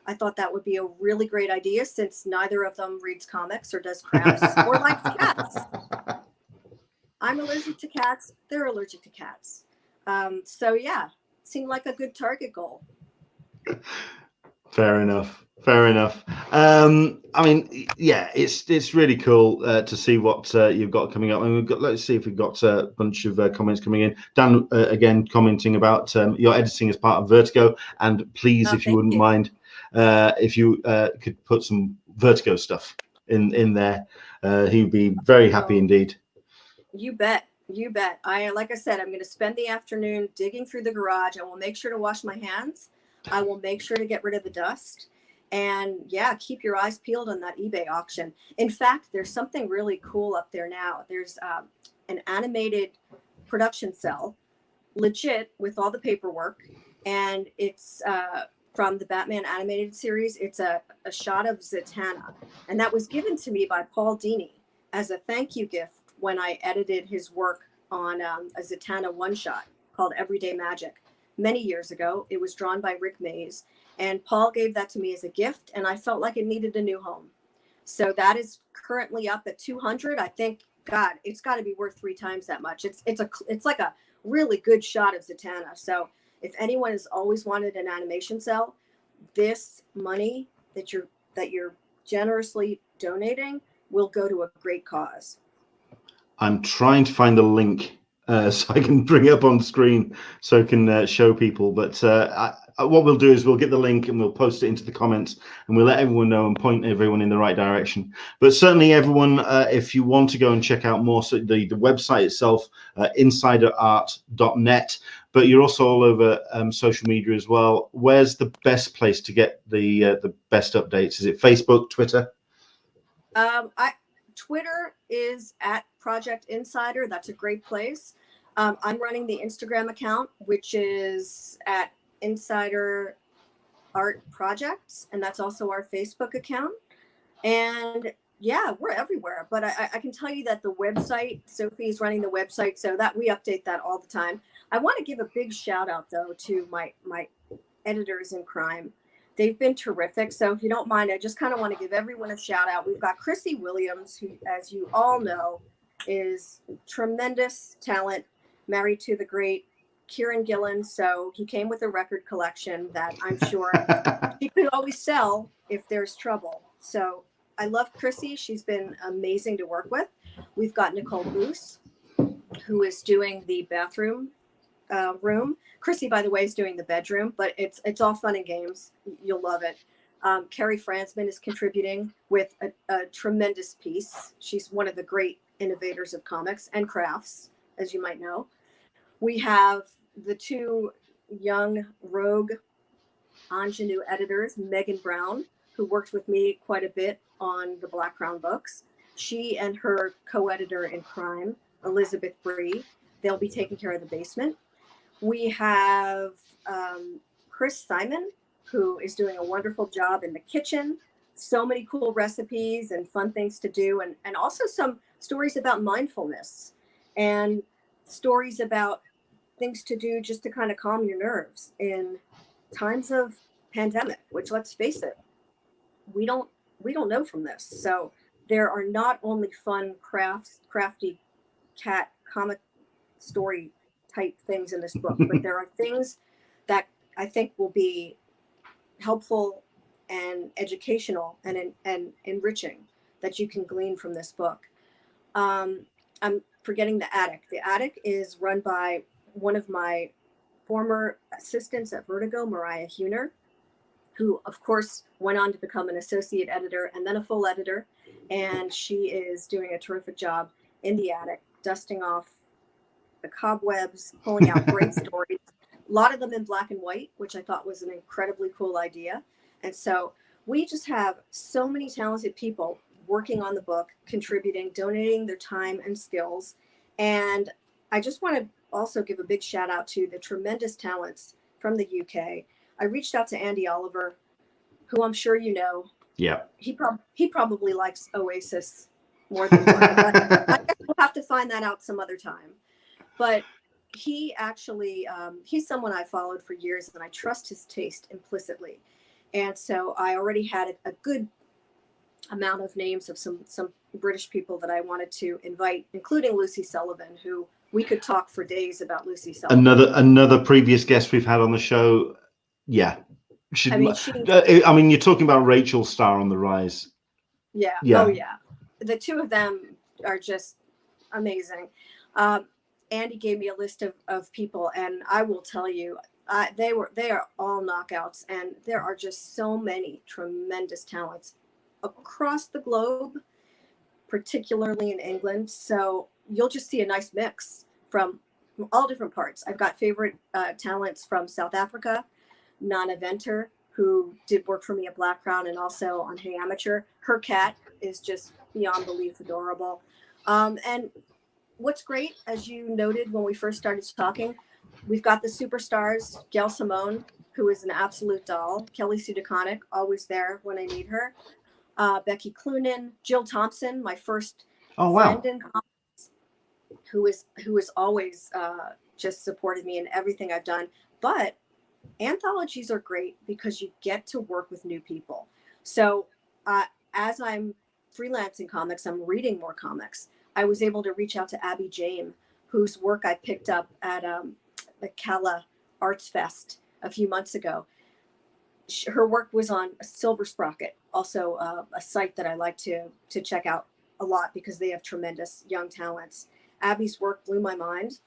I thought that would be a really great idea, since neither of them reads comics or does crafts or likes cats. I'm allergic to cats. They're allergic to cats. So yeah, seemed like a good target goal.
Fair enough. I mean, yeah, it's really cool to see what you've got coming up. And let's see if we've got a bunch of comments coming in. Dan again commenting about your editing as part of Vertigo, and please, if you wouldn't mind, if you could put some Vertigo stuff in there, he'd be very happy indeed.
You bet. Like I said, I'm going to spend the afternoon digging through the garage. I will make sure to wash my hands. I will make sure to get rid of the dust. And yeah, keep your eyes peeled on that eBay auction. In fact, there's something really cool up there now. There's an animated production cell, legit, with all the paperwork. And it's from the Batman animated series. It's a shot of Zatanna. And that was given to me by Paul Dini as a thank you gift when I edited his work on a Zatanna one-shot called Everyday Magic. Many years ago. It was drawn by Rick Mays, and Paul gave that to me as a gift, and I felt like it needed a new home. So that is currently up at 200. I think, God, it's got to be worth 3 times that much. It's like a really good shot of Zatanna. So if anyone has always wanted an animation cell, this money that you're generously donating will go to a great cause.
I'm trying to find the link so I can bring it up on screen so I can show people. But what we'll do is we'll get the link and we'll post it into the comments, and we'll let everyone know and point everyone in the right direction. But certainly, everyone, if you want to go and check out more, so the website itself, INSIDERART.net, but you're also all over social media as well. Where's the best place to get the best updates? Is it Facebook, Twitter?
Twitter is at Project Insider. That's a great place. I'm running the Instagram account, which is at Insider Art Projects, and that's also our Facebook account. And yeah, we're everywhere. But I can tell you that the website, Sophie is running the website, so that we update that all the time. I want to give a big shout out though to my editors in crime. They've been terrific. So if you don't mind, I just kind of want to give everyone a shout out. We've got Chrissy Williams, who, as you all know, is tremendous talent, married to the great Kieran Gillen. So he came with a record collection that I'm sure he could always sell if there's trouble. So I love Chrissy. She's been amazing to work with. We've got Nicole Boos, who is doing the bathroom room. Chrissy, by the way, is doing the bedroom, but it's all fun and games. You'll love it. Carrie Fransman is contributing with a tremendous piece. She's one of the great innovators of comics and crafts, as you might know. We have the 2 young rogue ingenue editors, Megan Brown, who worked with me quite a bit on the Black Crown books. She and her co-editor in crime, Elizabeth Bree, they'll be taking care of the basement. We have Chris Simon, who is doing a wonderful job in the kitchen. So many cool recipes and fun things to do, and also some stories about mindfulness and stories about things to do just to kind of calm your nerves in times of pandemic, which, let's face it, we don't know from this. So there are not only fun crafty cat comic story type things in this book, but there are things that I think will be helpful and educational and enriching that you can glean from this book. I'm forgetting the attic. The attic is run by one of my former assistants at Vertigo, Mariah Huner, who of course went on to become an associate editor and then a full editor. And she is doing a terrific job in the attic, dusting off the cobwebs, pulling out great stories, a lot of them in black and white, which I thought was an incredibly cool idea. And so we just have so many talented people working on the book, contributing, donating their time and skills. And I just want to also give a big shout out to the tremendous talents from the UK. I reached out to Andy Oliver, who I'm sure you know.
Yeah.
He probably likes Oasis more than one, but I guess we'll have to find that out some other time. But he actually, he's someone I followed for years, and I trust his taste implicitly. And so I already had a good amount of names of some British people that I wanted to invite, including Lucy Sullivan, who we could talk for days about Lucy Sullivan.
Another previous guest we've had on the show. Yeah. I mean, you're talking about Rachel Starr on the rise.
Yeah.
Yeah.
Oh, yeah. The two of them are just amazing. Andy gave me a list of people, and I will tell you, they are all knockouts, and there are just so many tremendous talents across the globe, particularly in England. So you'll just see a nice mix from all different parts. I've got favorite talents from South Africa, Nana Venter, who did work for me at Black Crown and also on Hey Amateur. Her cat is just beyond belief adorable. And what's great, as you noted when we first started talking, we've got the superstars, Gail Simone, who is an absolute doll, Kelly Sue DeConnick, always there when I need her, Becky Cloonan, Jill Thompson, my first friend in comics, who is always just supported me in everything I've done. But anthologies are great because you get to work with new people. So as I'm freelancing comics, I'm reading more comics. I was able to reach out to Abby James, whose work I picked up at the Cala Arts Fest a few months ago. Her work was on Silver Sprocket, also a site that I like to check out a lot because they have tremendous young talents. Abby's work blew my mind.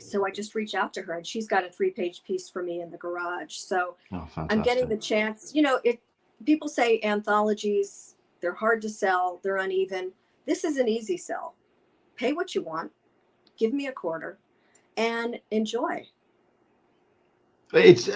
So I just reached out to her, and she's got a 3-page piece for me in the garage. So I'm getting the chance. You know, people say anthologies, they're hard to sell, they're uneven. This is an easy sell. Pay what you want, give me a quarter, and enjoy.
It's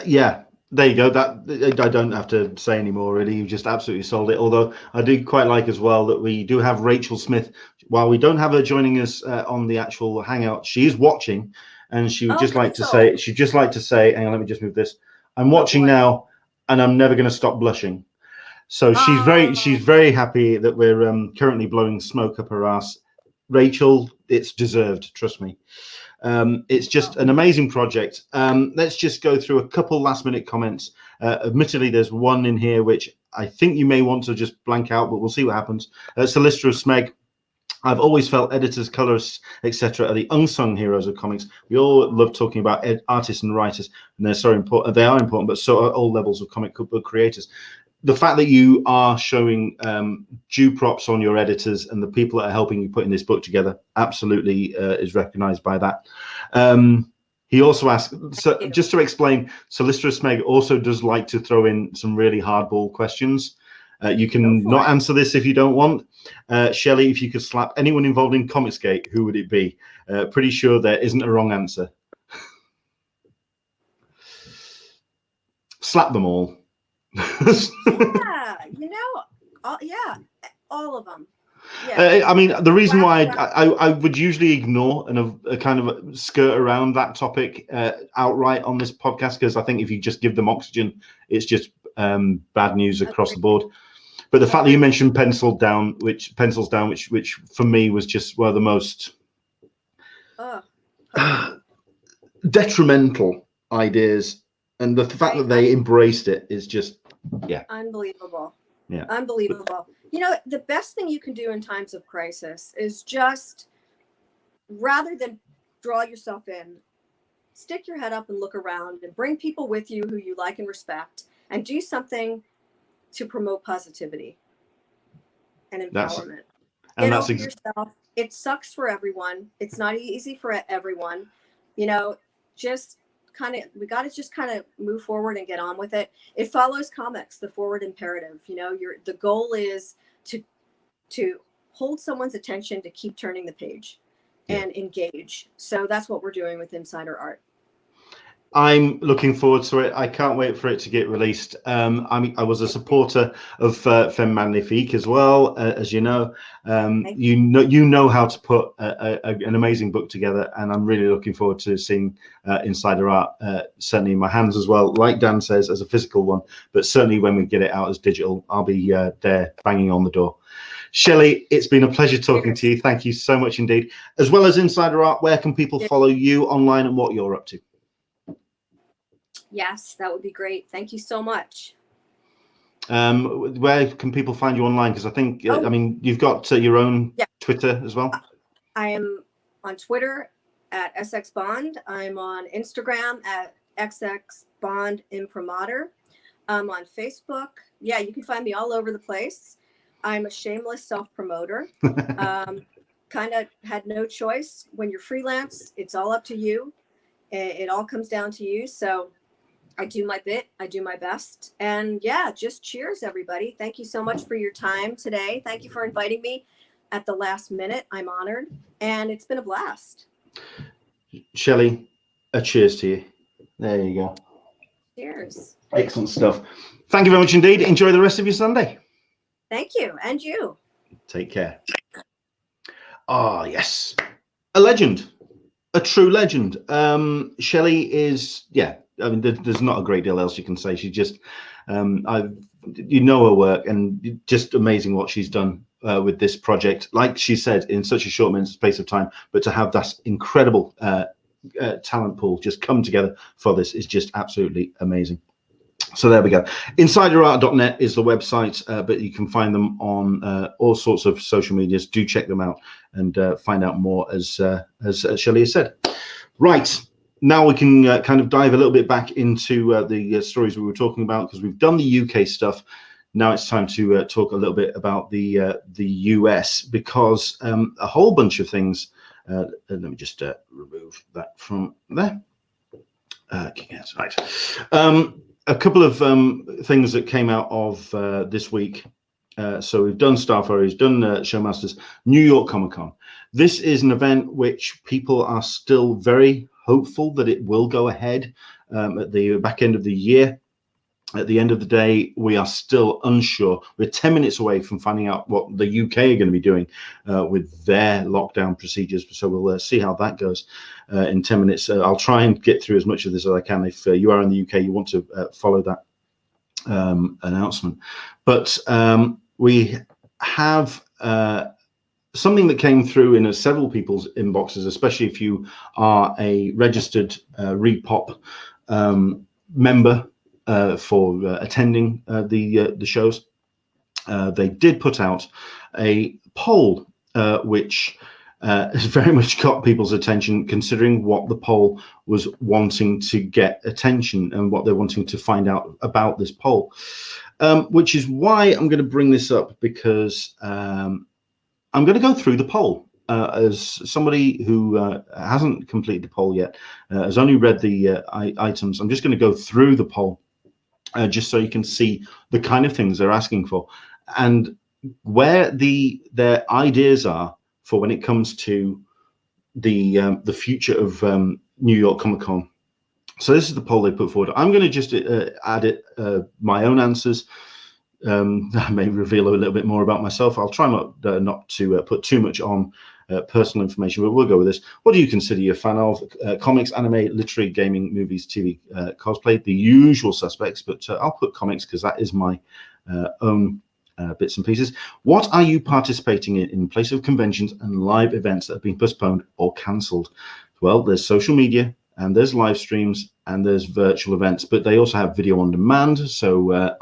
there you go. That I don't have to say anymore, really. You just absolutely sold it. Although I do quite like as well that we do have Rachel Smith. While we don't have her joining us on the actual hangout, she is watching, and she would just like to say, hang on, let me just move this. I'm watching now, and I'm never going to stop blushing. So she's very happy that we're currently blowing smoke up her ass. Rachel, it's deserved, trust me. It's just an amazing project. Let's just go through a couple last minute comments. Admittedly, there's one in here which I think you may want to just blank out, but we'll see what happens. Solicitor of Smeg, I've always felt editors, colorists, etc. are the unsung heroes of comics. We all love talking about artists and writers, and they're so important. They are important, but so are all levels of comic book creators. The fact that you are showing due props on your editors and the people that are helping you putting this book together absolutely is recognized by that. He also asked, so just to explain, Solicitor Smeg also does like to throw in some really hardball questions. You can not answer this if you don't want. Shelley, if you could slap anyone involved in Comicsgate, who would it be? Pretty sure there isn't a wrong answer. Slap them all.
Yeah, you know, all of them. Yeah.
I mean, the reason why I would usually ignore and a kind of skirt around that topic outright on this podcast, because I think if you just give them oxygen, it's just bad news across the board. But the fact that you mentioned pencils down, which for me was just one of the most detrimental ideas, and the fact that they embraced it is just
unbelievable.
Yeah,
unbelievable. You know, the best thing you can do in times of crisis is just, rather than draw yourself in, stick your head up and look around and bring people with you who you like and respect, and do something to promote positivity and empowerment. Get over yourself. It sucks for everyone. It's not easy for everyone. You know, just to just kind of move forward and get on with it. It follows comics, the forward imperative. You know, the goal is to hold someone's attention, to keep turning the page and engage. So that's what we're doing with Insider Art.
I'm looking forward to it. I can't wait for it to get released. I was a supporter of Femme Magnifique as well, as you know. You know how to put an amazing book together, and I'm really looking forward to seeing Insider Art, certainly in my hands as well, like Dan says, as a physical one, but certainly when we get it out as digital, I'll be there banging on the door. Shelley, it's been a pleasure talking to you. Thank you so much indeed. As well as Insider Art, where can people follow you online and what you're up to?
Yes, that would be great. Thank you so much.
Where can people find you online? Because I think, I mean, you've got your own Twitter as well.
I am on Twitter at @SXBond. I'm on Instagram at @XXBondImprimatur. I'm on Facebook. Yeah, you can find me all over the place. I'm a shameless self-promoter. Kind of had no choice. When you're freelance, it's all up to you. It all comes down to you. So I do my bit. I do my best. And yeah, just cheers, everybody. Thank you so much for your time today. Thank you for inviting me at the last minute. I'm honored. And it's been a blast.
Shelley, a cheers to you. There you go.
Cheers.
Excellent stuff. Thank you very much indeed. Enjoy the rest of your Sunday.
Thank you. And you.
Take care. Ah, yes. A legend. A true legend. Shelley is, I mean, there's not a great deal else you can say. She just, you know her work, and just amazing what she's done with this project. Like she said, in such a short space of time, but to have that incredible talent pool just come together for this is just absolutely amazing. So there we go. InsiderArt.net is the website, but you can find them on all sorts of social medias. Do check them out and find out more, as Shelley has said. Right. Now we can kind of dive a little bit back into the stories we were talking about, because we've done the UK stuff. Now it's time to talk a little bit about the US, because a whole bunch of things. Let me just remove that from there. Yes, right. A couple of things that came out of this week. So we've done Starfury, we've done Showmasters, New York Comic Con. This is an event which people are still very hopeful that it will go ahead at the back end of the year. At the end of the day, we are still unsure. We're 10 minutes away from finding out what the UK are going to be doing with their lockdown procedures. So we'll see how that goes in 10 minutes. I'll try and get through as much of this as I can. If you are in the UK, you want to follow that announcement. But we have something that came through in several people's inboxes, especially if you are a registered Repop member for attending the shows. They did put out a poll which has very much got people's attention, considering what the poll was wanting to get attention and what they're wanting to find out about this poll, which is why I'm going to bring this up, because I'm going to go through the poll. As somebody who hasn't completed the poll yet, has only read the items, I'm just going to go through the poll just so you can see the kind of things they're asking for and where their ideas are for when it comes to the future of New York Comic Con. So this is the poll they put forward. I'm going to just add my own answers. I may reveal a little bit more about myself. I'll try not to put too much on personal information, but we'll go with this. What do you consider you're a fan of? Comics, anime, literary, gaming, movies, TV, cosplay, the usual suspects, but I'll put comics because that is my own bits and pieces. What are you participating in place of conventions and live events that have been postponed or cancelled? Well, there's social media, and there's live streams, and there's virtual events, but they also have video on demand. So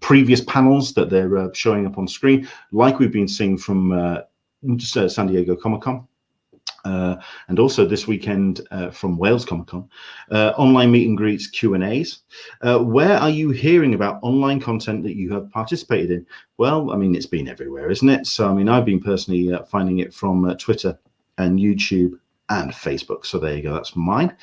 previous panels that they're showing up on screen, like we've been seeing from San Diego Comic-Con, and also this weekend from Wales Comic-Con, online meet and greets, Q&As. Where are you hearing about online content that you have participated in? Well, I mean, it's been everywhere, isn't it? So, I mean, I've been personally finding it from Twitter and YouTube and Facebook. So there you go, that's mine.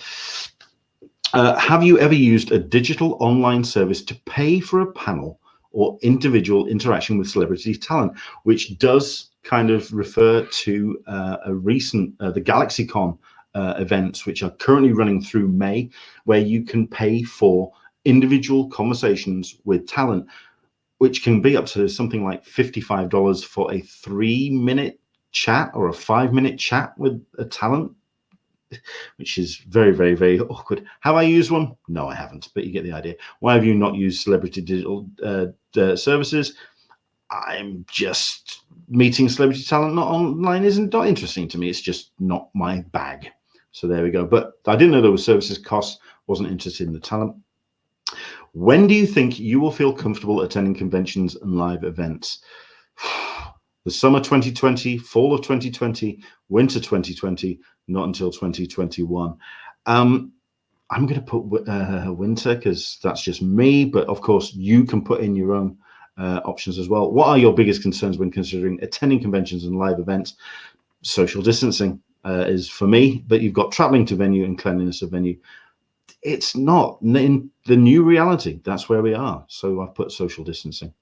Have you ever used a digital online service to pay for a panel or individual interaction with celebrity talent, which does kind of refer to a recent, the Galaxy Con events, which are currently running through May, where you can pay for individual conversations with talent, which can be up to something like $55 for a 3-minute chat or a 5-minute chat with a talent, which is very, very, very awkward. Have I used one? No, I haven't, but you get the idea. Why have you not used celebrity digital services? I'm just meeting celebrity talent not online isn't not interesting to me. It's just not my bag. So there we go. But I didn't know there were services costs, wasn't interested in the talent. When do you think you will feel comfortable attending conventions and live events? The summer 2020, fall of 2020, winter 2020, not until 2021. I'm going to put winter because that's just me, but of course you can put in your own options as well. What are your biggest concerns when considering attending conventions and live events? Social distancing is for me, but you've got traveling to venue and cleanliness of venue. It's not in the new reality. That's where we are. So I've put social distancing.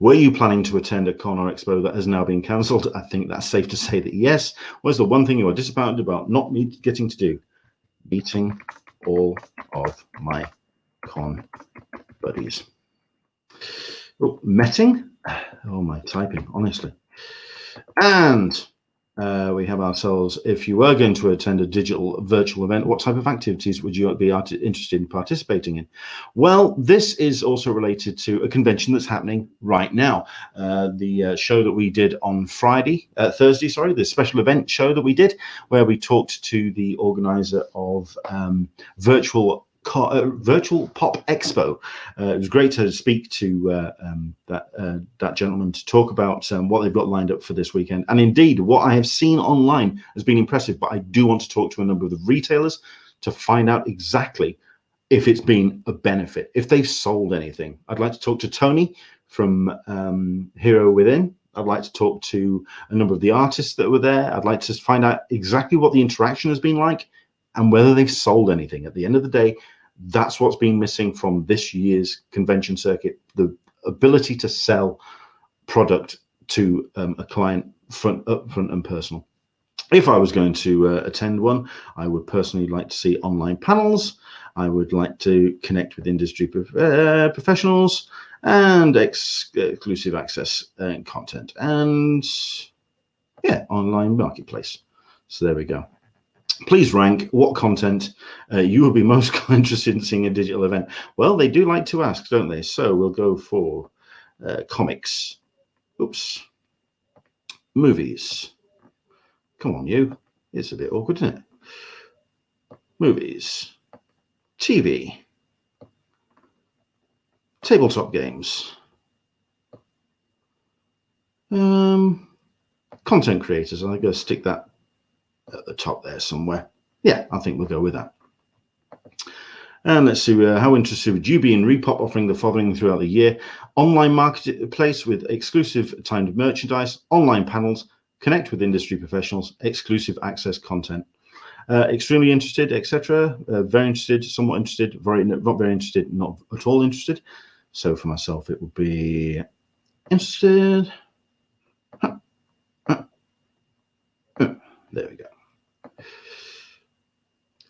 Were you planning to attend a con or expo that has now been cancelled? I think that's safe to say that yes. What's the one thing you are disappointed about not getting to do? Meeting all of my con buddies. Oh, metting? Oh, my typing, honestly. And we have ourselves, if you were going to attend a digital virtual event, what type of activities would you be interested in participating in? Well, this is also related to a convention that's happening right now. The show that we did on Thursday, the special event show that we did, where we talked to the organizer of virtual Pop Expo. It was great to speak to that gentleman to talk about what they've got lined up for this weekend. And indeed, what I have seen online has been impressive, but I do want to talk to a number of the retailers to find out exactly if it's been a benefit, if they've sold anything. I'd like to talk to Tony from Hero Within. I'd like to talk to a number of the artists that were there. I'd like to find out exactly what the interaction has been like and whether they've sold anything. At the end of the day, that's what's been missing from this year's convention circuit, the ability to sell product to a client upfront and personal. If I was going to attend one, I would personally like to see online panels. I would like to connect with industry professionals and exclusive access and content and online marketplace. So there we go. Please rank what content you would be most interested in seeing a digital event. Well, they do like to ask, don't they? So we'll go for comics. Oops. Movies. Come on, you. It's a bit awkward, isn't it? Movies. TV. Tabletop games. Content creators. I'm going to stick that at the top there somewhere. Yeah, I think we'll go with that. And let's see, how interested would you be in Repop offering the following throughout the year? Online marketplace with exclusive timed merchandise, online panels, connect with industry professionals, exclusive access content. Extremely interested, etc. Very interested, somewhat interested, not very interested, not at all interested. So for myself, it would be interested. There we go.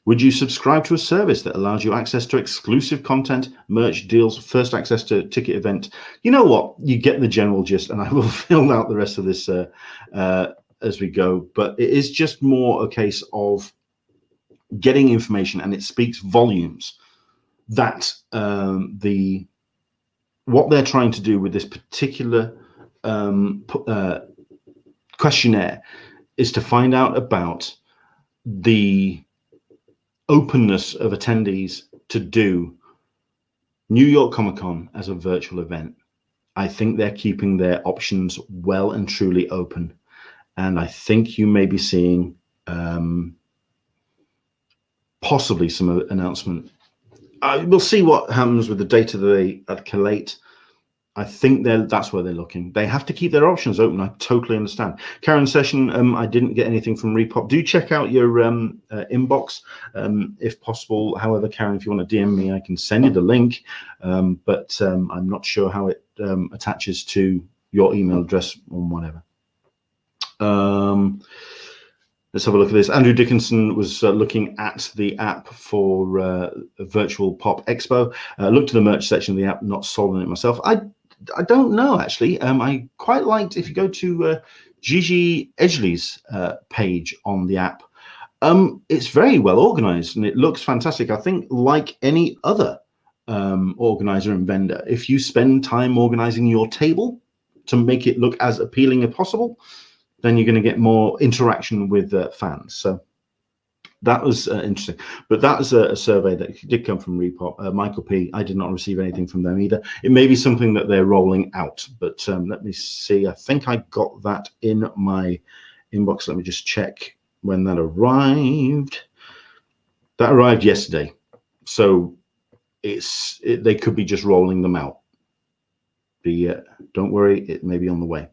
Would you subscribe to a service that allows you access to exclusive content, merch deals, first access to ticket event? You know what? You get the general gist, and I will fill out the rest of this as we go. But it is just more a case of getting information, and it speaks volumes that what they're trying to do with this particular questionnaire is to find out about the openness of attendees to do New York Comic Con as a virtual event. I think they're keeping their options well and truly open. And I think you may be seeing possibly some announcement. We'll see what happens with the data that they collate. I think that's where they're looking. They have to keep their options open. I totally understand. Karen Session, I didn't get anything from Repop. Do check out your inbox if possible. However, Karen, if you want to DM me, I can send you the link. But I'm not sure how it attaches to your email address or whatever. Let's have a look at this. Andrew Dickinson was looking at the app for Virtual Pop Expo. Looked at the merch section of the app, not sold on it myself. I don't know, actually. I quite liked, if you go to Gigi Edgley's page on the app, it's very well organized and it looks fantastic. I think like any other organizer and vendor, if you spend time organizing your table to make it look as appealing as possible, then you're going to get more interaction with fans. So that was interesting. But that was a survey that did come from Repop. Michael P., I did not receive anything from them either. It may be something that they're rolling out, but let me see. I think I got that in my inbox. Let me just check when that arrived. That arrived yesterday. So they could be just rolling them out. Don't worry, it may be on the way.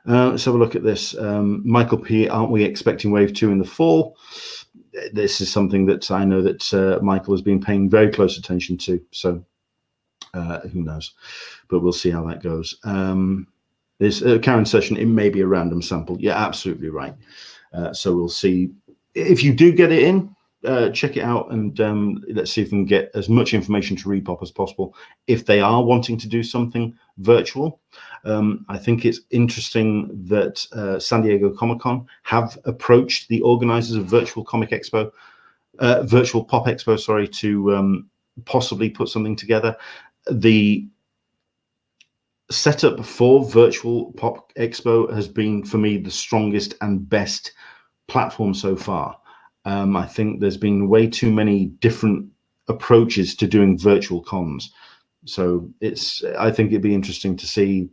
Let's have a look at this. Michael P., aren't we expecting Wave 2 in the fall? This is something that I know that Michael has been paying very close attention to. So who knows? But we'll see how that goes. This Karen Session, it may be a random sample. Yeah, absolutely right. So we'll see. If you do get it in, check it out and let's see if we can get as much information to Repop as possible. If they are wanting to do something virtual, I think it's interesting that San Diego Comic-Con have approached the organizers of Virtual Pop Expo, sorry, to possibly put something together. The setup for Virtual Pop Expo has been, for me, the strongest and best platform so far. I think there's been way too many different approaches to doing virtual cons. So I think it'd be interesting to see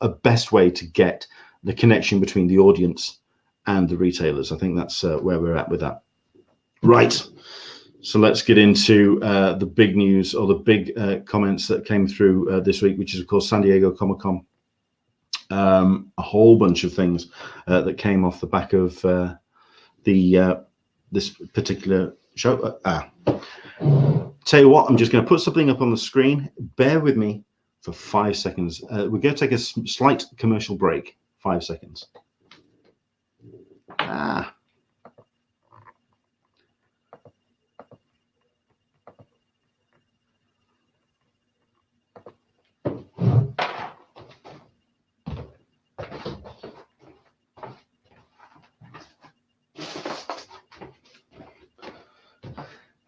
a best way to get the connection between the audience and the retailers. I think that's where we're at with that. Right. So let's get into the big news, or the big comments that came through this week, which is, of course, San Diego Comic-Con. A whole bunch of things that came off the back of this particular show. Tell you what, I'm just going to put something up on the screen. Bear with me for 5 seconds. We're going to take a slight commercial break. 5 seconds.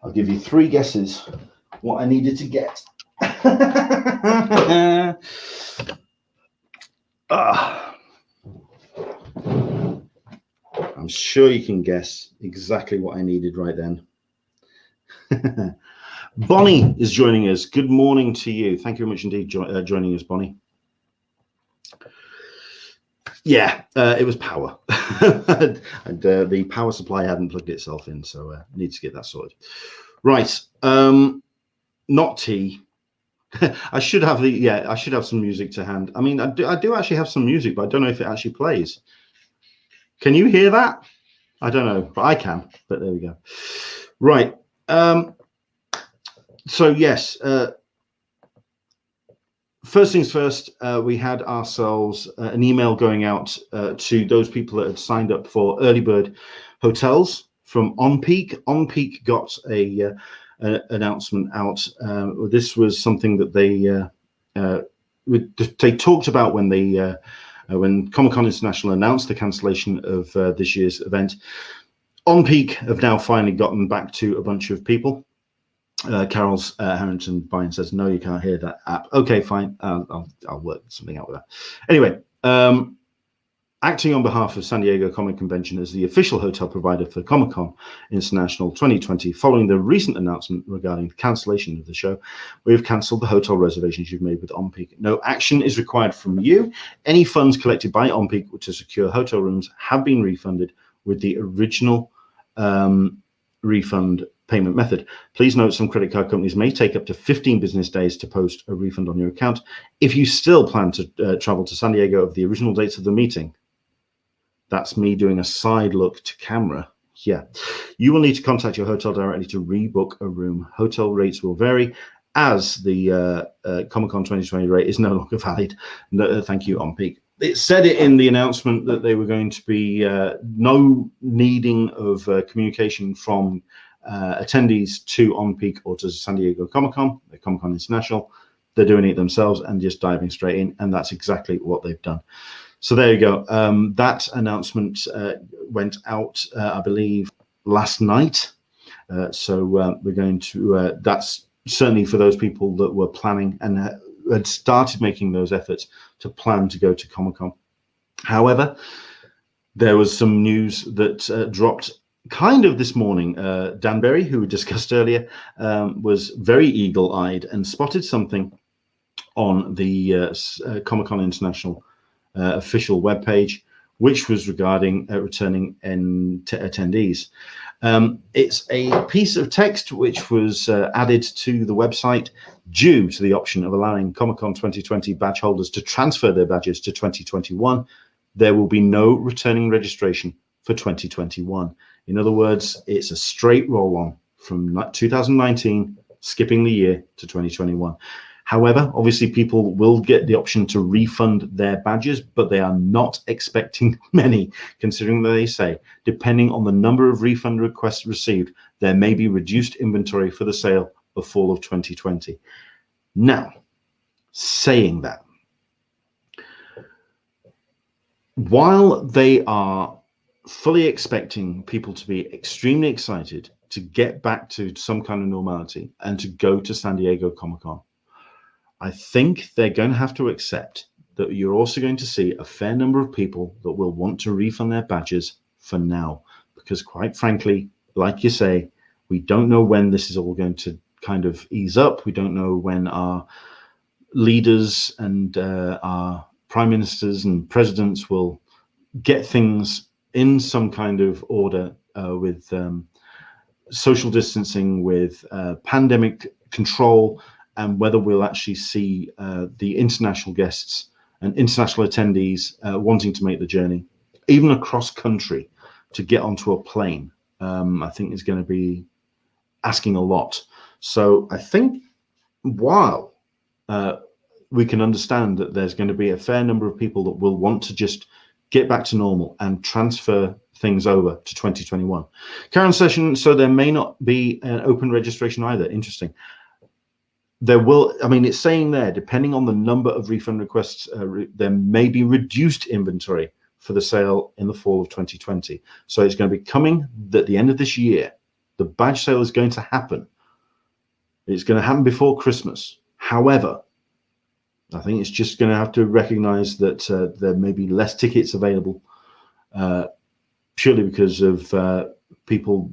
I'll give you 3 guesses what I needed to get. I'm sure you can guess exactly what I needed right then. Bonnie is joining us. Good morning to you. Thank you very much indeed joining us, Bonnie. Yeah, it was power. And the power supply hadn't plugged itself in, so I need to get that sorted. Right, not tea. I should have I should have some music to hand. I mean, I do actually have some music, but I don't know if it actually plays. Can you hear that? I don't know, but I can. But there we go. Right. So yes. First things first, we had ourselves an email going out to those people that had signed up for early bird hotels from OnPeak. OnPeak got an announcement out. This was something that they talked about when Comic-Con International announced the cancellation of this year's event. OnPeak have now finally gotten back to a bunch of people. Carol's Harrington Byron says, no, you can't hear that app. Okay, fine. I'll work something out with that. Anyway, acting on behalf of San Diego Comic Convention as the official hotel provider for Comic-Con International 2020, following the recent announcement regarding the cancellation of the show, we have cancelled the hotel reservations you've made with OnPeak. No action is required from you. Any funds collected by OnPeak to secure hotel rooms have been refunded, with the original refund payment method. Please note some credit card companies may take up to 15 business days to post a refund on your account. If you still plan to travel to San Diego of the original dates of the meeting, that's me doing a side look to camera. Yeah, you will need to contact your hotel directly to rebook a room. Hotel rates will vary as the Comic-Con 2020 rate is no longer valid. No, thank you, On Peak. It said it in the announcement that they were going to be no needing of communication from attendees to On Peak or to San Diego Comic-Con, Comic-Con International. They're doing it themselves and just diving straight in, and that's exactly what they've done. So there you go. That announcement went out, I believe, last night. So we're going to, that's certainly for those people that were planning and had started making those efforts to plan to go to Comic-Con. However, there was some news that dropped kind of this morning. Dan Berry, who we discussed earlier, was very eagle-eyed and spotted something on the Comic-Con International official webpage, which was regarding returning attendees. It's a piece of text which was added to the website due to the option of allowing Comic-Con 2020 badge holders to transfer their badges to 2021. There will be no returning registration for 2021. In other words, it's a straight roll-on from 2019, skipping the year to 2021. However, obviously people will get the option to refund their badges, but they are not expecting many, considering that they say, depending on the number of refund requests received, there may be reduced inventory for the sale of fall of 2020. Now, saying that, while they are fully expecting people to be extremely excited to get back to some kind of normality and to go to San Diego Comic-Con, I think they're going to have to accept that you're also going to see a fair number of people that will want to refund their badges for now, because quite frankly, like you say, we don't know when this is all going to kind of ease up. We don't know when our leaders and our prime ministers and presidents will get things in some kind of order with social distancing, with pandemic control, and whether we'll actually see the international guests and international attendees wanting to make the journey, even across country, to get onto a plane. I think is going to be asking a lot. So I think while we can understand that there's going to be a fair number of people that will want to just get back to normal and transfer things over to 2021. Current session, so there may not be an open registration either. Interesting. There will, I mean, it's saying there, depending on the number of refund requests, there may be reduced inventory for the sale in the fall of 2020. So it's going to be coming at the end of this year. The badge sale is going to happen. It's going to happen before Christmas. However, I think it's just going to have to recognize that there may be less tickets available purely because of people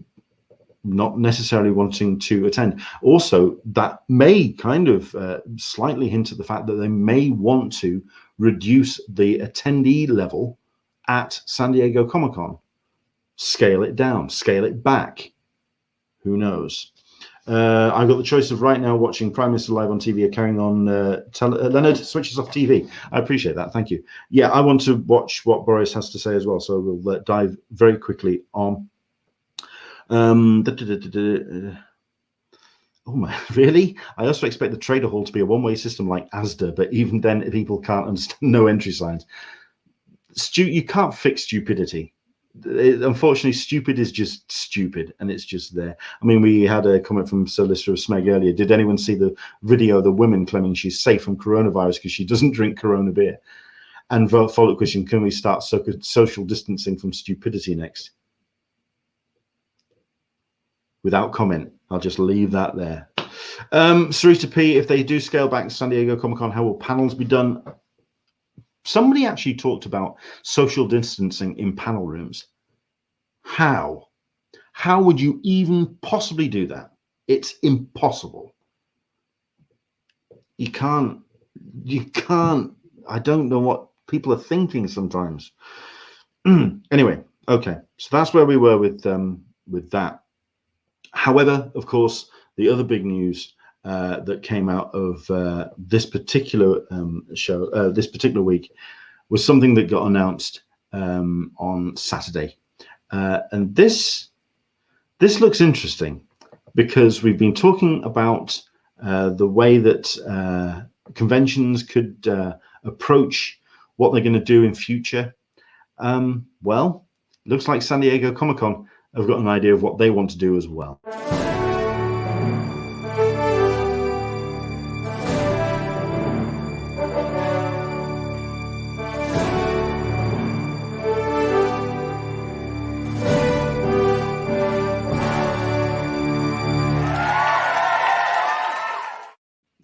not necessarily wanting to attend. Also, that may kind of slightly hint at the fact that they may want to reduce the attendee level at San Diego Comic-Con. Scale it down, scale it back. Who knows? I've got the choice of right now watching Prime Minister live on TV or carrying on. Leonard switches off TV. I appreciate that. Thank you. Yeah, I want to watch what Boris has to say as well. So we'll dive very quickly on. Oh my, really? I also expect the trader hall to be a one-way system like Asda, but even then people can't understand no entry signs. You can't fix stupidity. Unfortunately, stupid is just stupid, and it's just there. I mean, we had a comment from Solicitor of Smeg earlier. Did anyone see the video of the woman claiming she's safe from coronavirus because she doesn't drink Corona beer? And follow-up question, can we start social distancing from stupidity next? Without comment, I'll just leave that there. Sarita P, if they do scale back San Diego Comic-Con, how will panels be done? Somebody actually talked about social distancing in panel rooms. How? How would you even possibly do that? It's impossible. You can't, I don't know what people are thinking sometimes. Anyway, okay. So that's where we were with that. However, of course, the other big news that came out of this particular show, this particular week, was something that got announced on Saturday, and this looks interesting because we've been talking about the way that conventions could approach what they're going to do in future. Well, looks like San Diego Comic-Con have got an idea of what they want to do as well.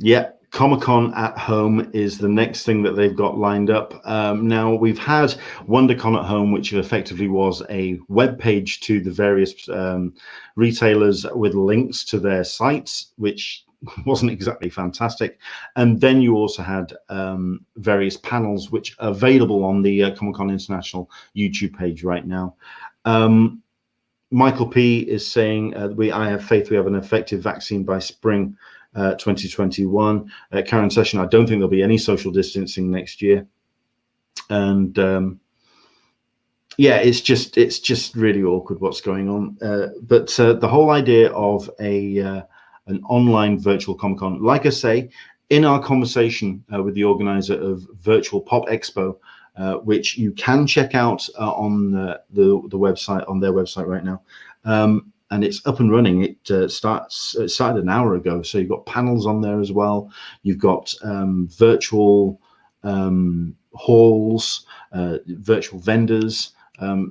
Yeah, Comic-Con at Home is the next thing that they've got lined up. Now, we've had WonderCon at Home, which effectively was a web page to the various retailers with links to their sites, which wasn't exactly fantastic. And then you also had various panels, which are available on the Comic-Con International YouTube page right now. Michael P. is saying, I have faith we have an effective vaccine by spring 2021. Karen Session, I don't think there'll be any social distancing next year. And yeah, it's just really awkward what's going on. But the whole idea of an online virtual Comic-Con, like I say, in our conversation with the organizer of Virtual Pop Expo, which you can check out on the website, on their website right now. And it's up and running. It started an hour ago. So you've got panels on there as well. You've got virtual halls, virtual vendors.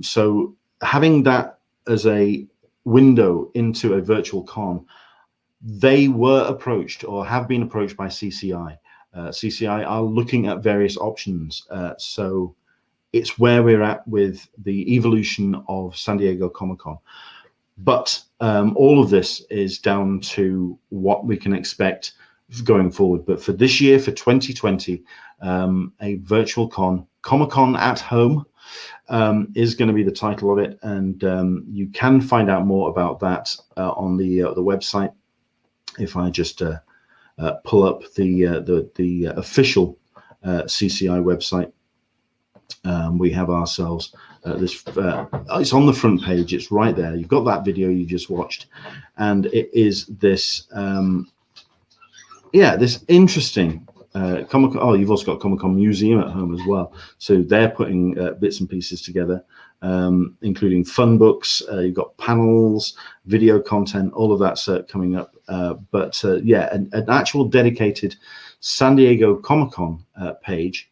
So having that as a window into a virtual con, they were approached or have been approached by CCI. CCI are looking at various options. So it's where we're at with the evolution of San Diego Comic-Con. But all of this is down to what we can expect going forward. But for this year, for 2020, a virtual con, Comic-Con at Home, is going to be the title of it. And you can find out more about that on the website. If I just pull up the official CCI website, we have ourselves this. It's on the front page. It's right there. You've got that video you just watched, and it is this. Yeah, this interesting Comic-Con. Oh, you've also got Comic-Con Museum at Home as well. So they're putting bits and pieces together, including fun books. You've got panels, video content, all of that's coming up. But yeah, an actual dedicated San Diego Comic-Con page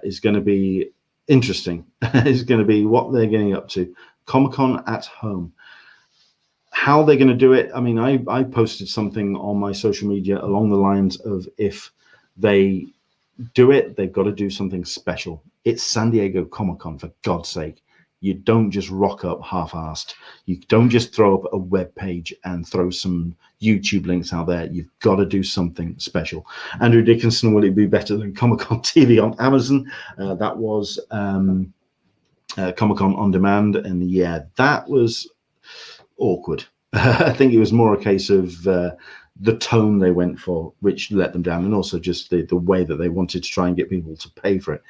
is going to be interesting. It's going to be what they're getting up to. Comic-Con at Home. How they're going to do it, I mean, I posted something on my social media along the lines of, if they do it, they've got to do something special. It's San Diego Comic-Con, for God's sake. You don't just rock up half-assed. You don't just throw up a web page and throw some YouTube links out there. You've got to do something special. Andrew Dickinson, will it be better than Comic-Con TV on Amazon? That was Comic-Con On Demand. And yeah, that was awkward. I think it was more a case of the tone they went for, which let them down, and also just the way that they wanted to try and get people to pay for it.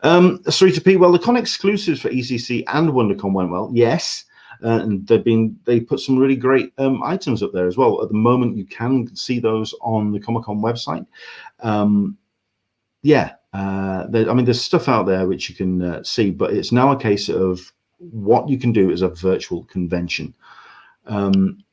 Sarita P, well, the con exclusives for ECC and WonderCon went well, yes, and they put some really great items up there as well. At the moment, you can see those on the Comic-Con website. Yeah, I mean, there's stuff out there which you can see, but it's now a case of what you can do as a virtual convention.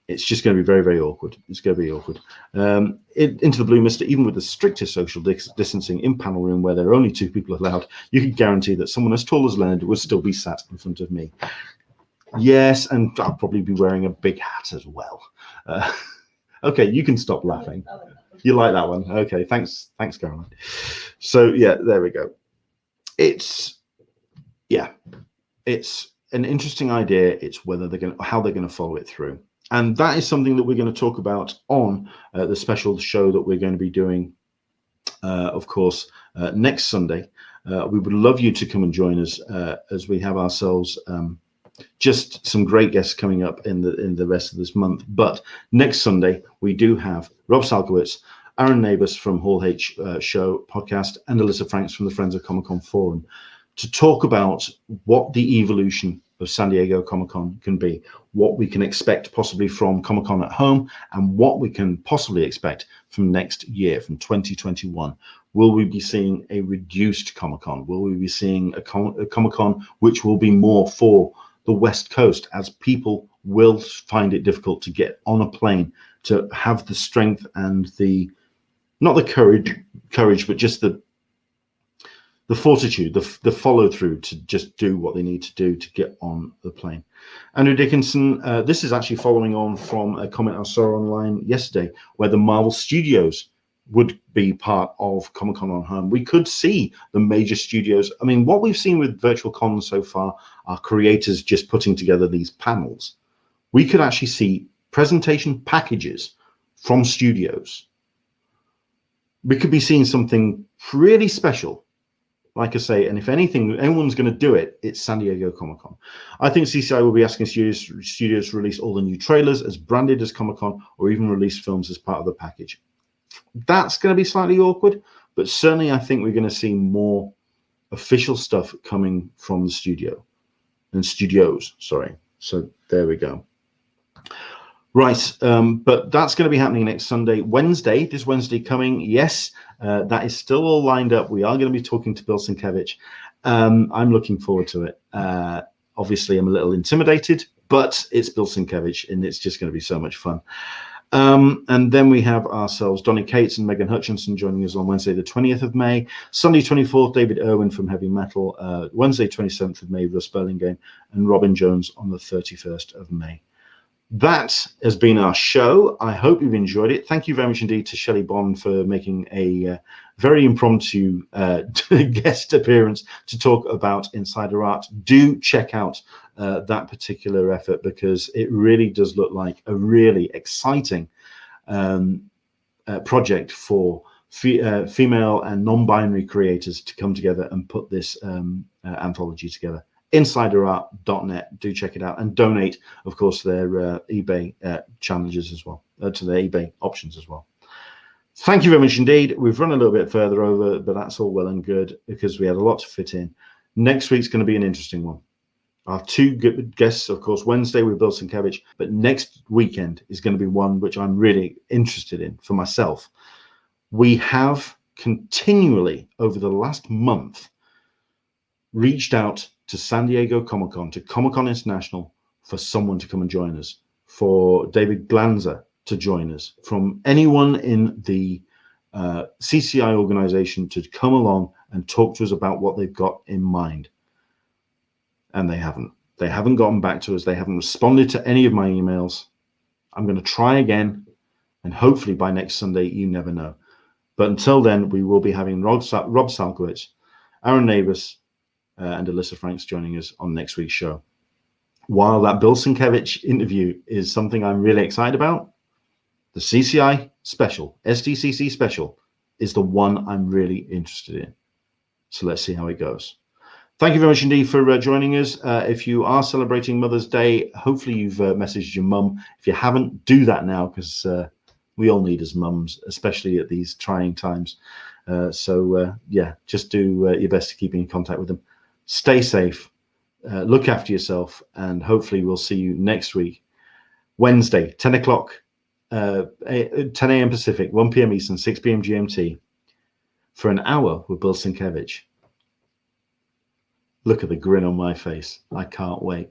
It's just going to be very, very awkward. It's going to be awkward. Into the Blue Mister, even with the strictest social distancing in panel room where there are only 2 people allowed, you can guarantee that someone as tall as Leonard would still be sat in front of me. Yes, and I'll probably be wearing a big hat as well. Okay, you can stop laughing. You like that one? Okay, thanks, Caroline. So yeah, there we go. It's an interesting idea. It's how they're going to follow it through. And that is something that we're going to talk about on the special show that we're going to be doing, of course, next Sunday. We would love you to come and join us as we have ourselves just some great guests coming up in the rest of this month. But next Sunday, we do have Rob Salkowitz, Aaron Neighbours from Hall H Show podcast, and Alyssa Franks from the Friends of Comic Con Forum to talk about what the evolution of San Diego Comic Con can be, what we can expect possibly from Comic Con at home, and what we can possibly expect from next year, from 2021. Will we be seeing a reduced Comic Con? Will we be seeing a Comic Con which will be more for the West Coast, as people will find it difficult to get on a plane, to have the strength and the, not the courage, but just the fortitude, the follow through to just do what they need to do to get on the plane. Andrew Dickinson, this is actually following on from a comment I saw online yesterday, where the Marvel Studios would be part of Comic-Con on Home. We could see the major studios. I mean, what we've seen with virtual cons so far are creators just putting together these panels. We could actually see presentation packages from studios. We could be seeing something really special, like I say, and if anyone's going to do it, it's San Diego Comic-Con. I think CCI will be asking studios to release all the new trailers as branded as Comic-Con, or even release films as part of the package. That's going to be slightly awkward, but certainly I think we're going to see more official stuff coming from the studios. Sorry. So there we go. Right, but that's going to be happening next Sunday. This Wednesday coming, yes, that is still all lined up. We are going to be talking to Bill Sienkiewicz. I'm looking forward to it. Obviously, I'm a little intimidated, but it's Bill Sienkiewicz, and it's just going to be so much fun. And then we have ourselves Donny Cates and Megan Hutchinson joining us on Wednesday the 20th of May. Sunday 24th, David Irwin from Heavy Metal. Wednesday 27th of May, Russ Burlingame and Robin Jones on the 31st of May. That has been our show. I hope you've enjoyed it. Thank you very much indeed to Shelley Bond for making a very impromptu guest appearance to talk about Insider Art. Do check out that particular effort, because it really does look like a really exciting project for female and non-binary creators to come together and put this anthology together. InsiderArt.net. Do check it out and donate, of course, their eBay challenges as well, to their eBay options as well. Thank you very much indeed. We've run a little bit further over, but that's all well and good because we had a lot to fit in. Next week's going to be an interesting one. Our two guests, of course, Wednesday with Bill Sienkiewicz, but next weekend is going to be one which I'm really interested in for myself. We have continually, over the last month, reached out to San Diego Comic-Con, to Comic-Con International, for someone to come and join us, for David Glanzer to join us, from anyone in the CCI organization to come along and talk to us about what they've got in mind. And they haven't. They haven't gotten back to us. They haven't responded to any of my emails. I'm going to try again, and hopefully by next Sunday, you never know. But until then, we will be having Rob Salkowitz, Aaron Neighbours, and Alyssa Franks joining us on next week's show. While that Bill Sienkiewicz interview is something I'm really excited about, the CCI special, SDCC special, is the one I'm really interested in. So let's see how it goes. Thank you very much indeed for joining us. If you are celebrating Mother's Day, hopefully you've messaged your mum. If you haven't, do that now, because we all need as mums, especially at these trying times. Yeah, just do your best to keep in contact with them. Stay safe, look after yourself, and hopefully we'll see you next week, Wednesday, 10 o'clock, 10 a.m. Pacific, 1 p.m. Eastern, 6 p.m. GMT, for an hour with Bill Sienkiewicz. Look at the grin on my face. I can't wait.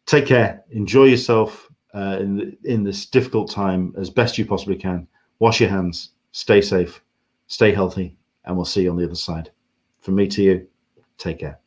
Take care. Enjoy yourself in this difficult time as best you possibly can. Wash your hands. Stay safe. Stay healthy. And we'll see you on the other side. From me to you, take care.